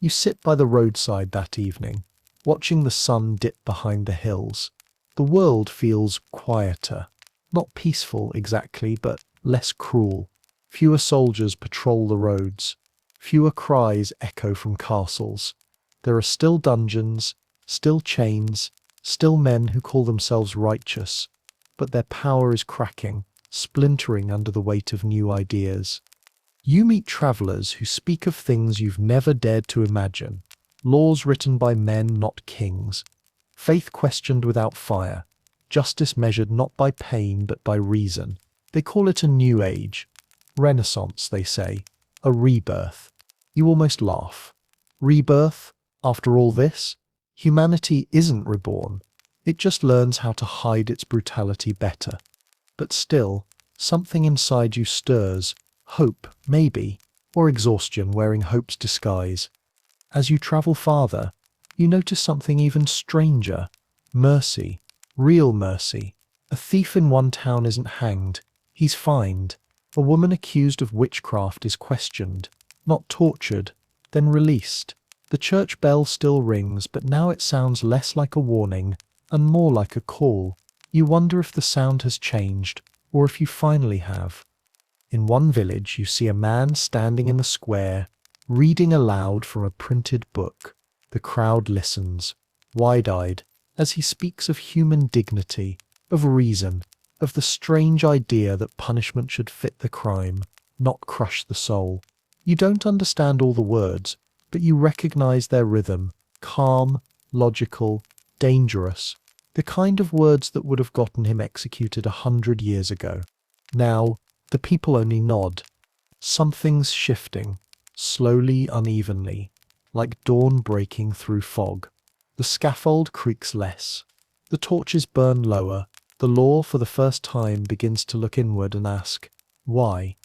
You sit by the roadside that evening, watching the sun dip behind the hills. The world feels quieter. Not peaceful exactly, but less cruel. Fewer soldiers patrol the roads. Fewer cries echo from castles. There are still dungeons, still chains, still men who call themselves righteous. But their power is cracking, splintering under the weight of new ideas. You meet travelers who speak of things you've never dared to imagine. Laws written by men, not kings. Faith questioned without fire. Justice measured not by pain, but by reason. They call it a new age. Renaissance, they say. A rebirth. You almost laugh. Rebirth? After all this? Humanity isn't reborn. It just learns how to hide its brutality better. But still, something inside you stirs. Hope, maybe, or exhaustion wearing hope's disguise. As you travel farther, you notice something even stranger. Mercy. Real mercy. A thief in one town isn't hanged. He's fined. A woman accused of witchcraft is questioned, not tortured, then released. The church bell still rings, but now it sounds less like a warning and more like a call. You wonder if the sound has changed, or if you finally have. In one village, you see a man standing in the square, reading aloud from a printed book. The crowd listens, wide-eyed, as he speaks of human dignity, of reason, of the strange idea that punishment should fit the crime, not crush the soul. You don't understand all the words, but you recognize their rhythm, calm, logical, dangerous, the kind of words that would have gotten him executed 100 years ago. Now, the people only nod. Something's shifting, slowly, unevenly, like dawn breaking through fog. The scaffold creaks less. The torches burn lower. The law, for the first time, begins to look inward and ask, why?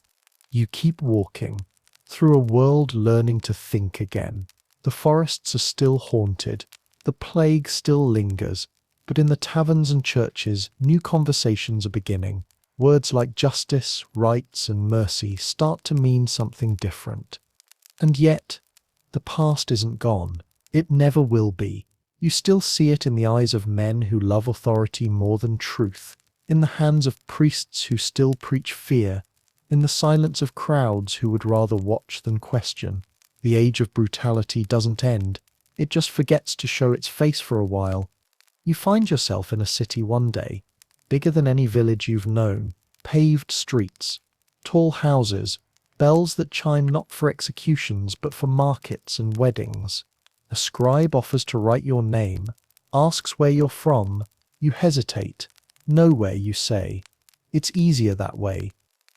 You keep walking, through a world learning to think again. The forests are still haunted. The plague still lingers. But in the taverns and churches, new conversations are beginning. Words like justice, rights, and mercy start to mean something different. And yet, the past isn't gone. It never will be. You still see it in the eyes of men who love authority more than truth, in the hands of priests who still preach fear, in the silence of crowds who would rather watch than question. The age of brutality doesn't end. It just forgets to show its face for a while. You find yourself in a city one day, bigger than any village you've known, paved streets, tall houses, bells that chime not for executions but for markets and weddings. A scribe offers to write your name, asks where you're from. You hesitate. Nowhere, you say. It's easier that way.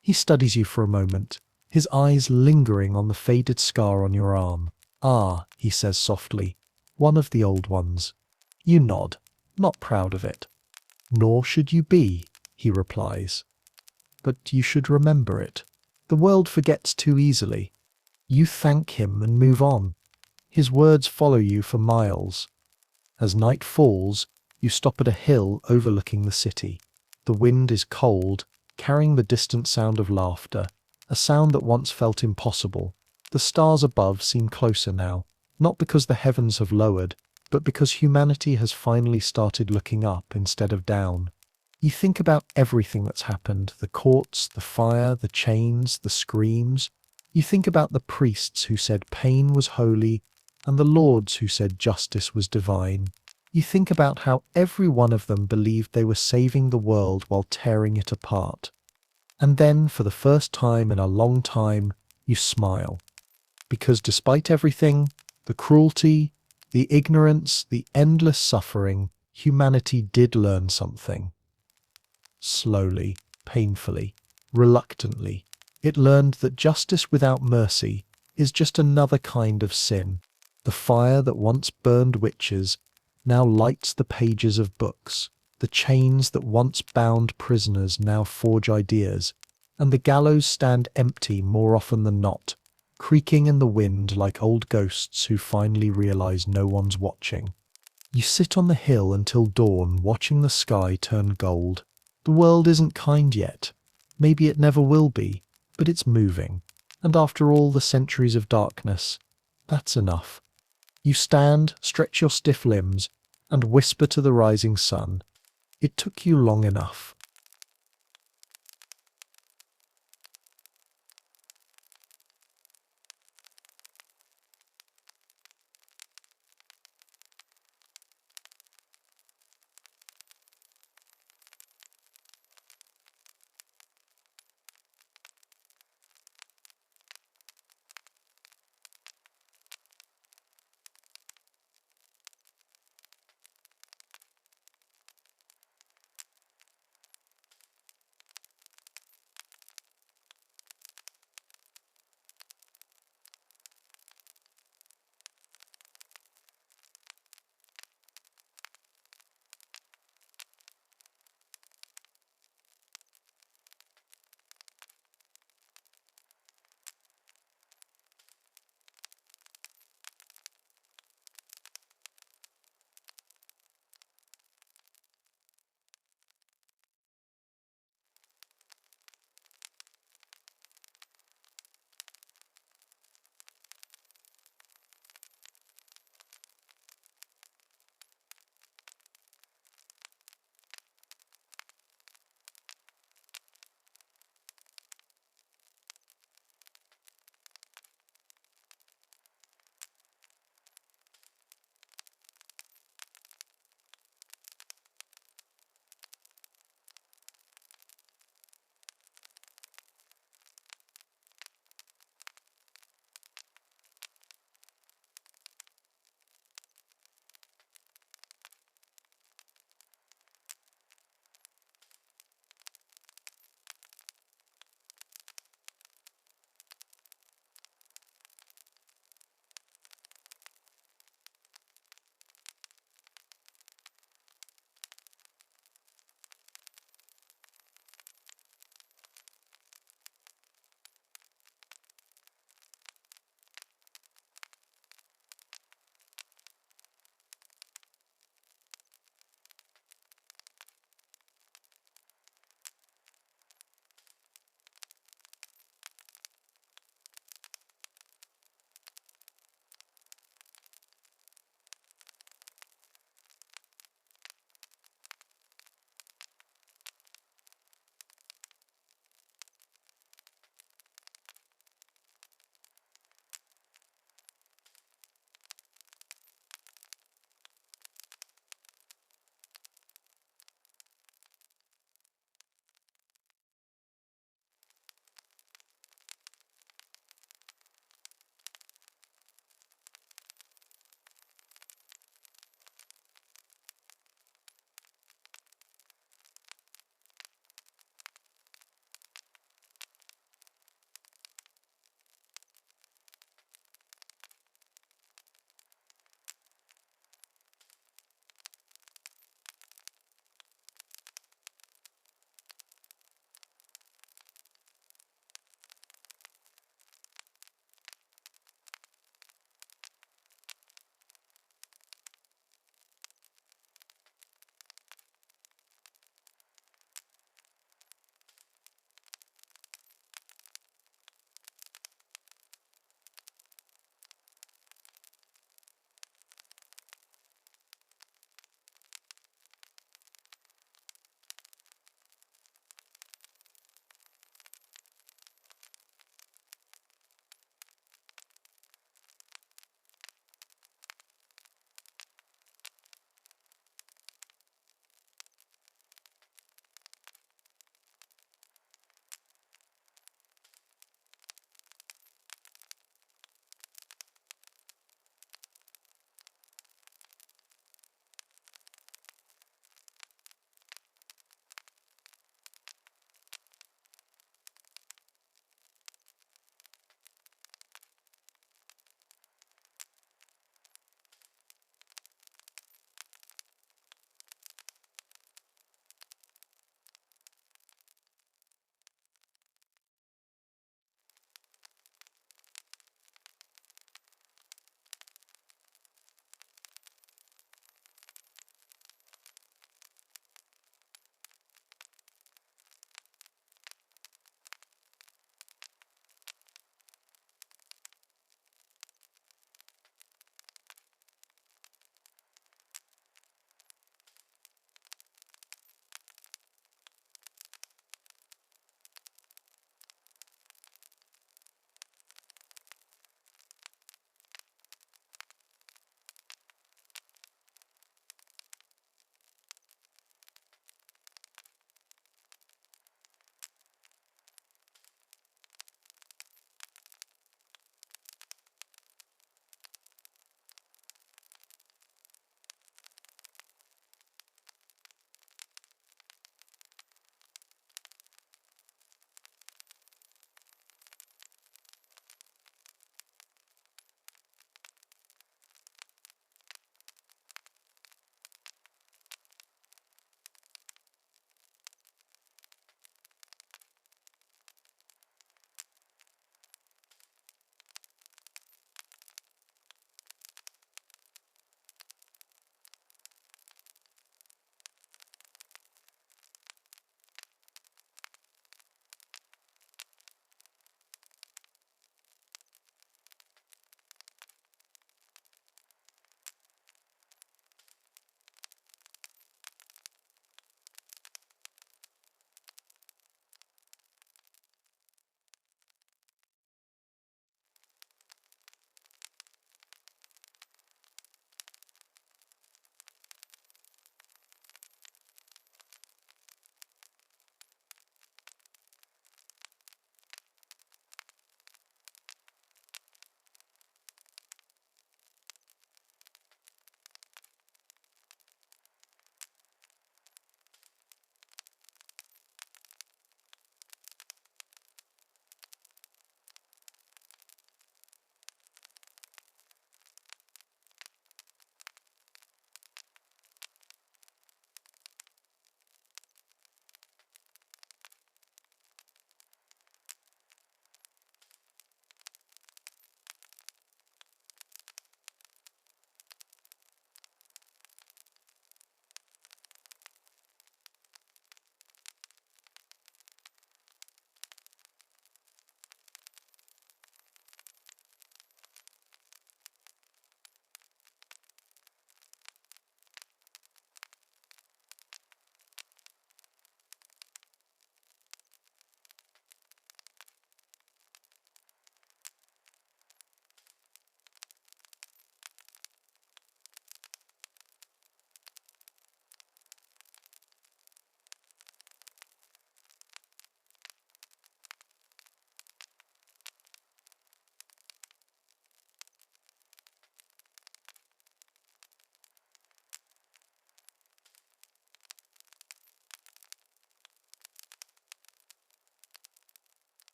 He studies you for a moment, his eyes lingering on the faded scar on your arm. Ah, he says softly, one of the old ones. You nod, not proud of it. Nor should you be, he replies. But you should remember it. The world forgets too easily. You thank him and move on. His words follow you for miles. As night falls, you stop at a hill overlooking the city. The wind is cold, carrying the distant sound of laughter, a sound that once felt impossible. The stars above seem closer now, not because the heavens have lowered, but because humanity has finally started looking up instead of down. You think about everything that's happened, the courts, the fire, the chains, the screams. You think about the priests who said pain was holy, and the lords who said justice was divine. You think about how every one of them believed they were saving the world while tearing it apart. And then, for the first time in a long time, you smile. Because despite everything, the cruelty, the ignorance, the endless suffering, humanity did learn something. Slowly, painfully, reluctantly, it learned that justice without mercy is just another kind of sin. The fire that once burned witches now lights the pages of books. The chains that once bound prisoners now forge ideas, and the gallows stand empty more often than not, creaking in the wind like old ghosts who finally realize no one's watching. You sit on the hill until dawn, watching the sky turn gold. The world isn't kind yet. Maybe it never will be, but it's moving. And after all the centuries of darkness, that's enough. You stand, stretch your stiff limbs, and whisper to the rising sun, "It took you long enough."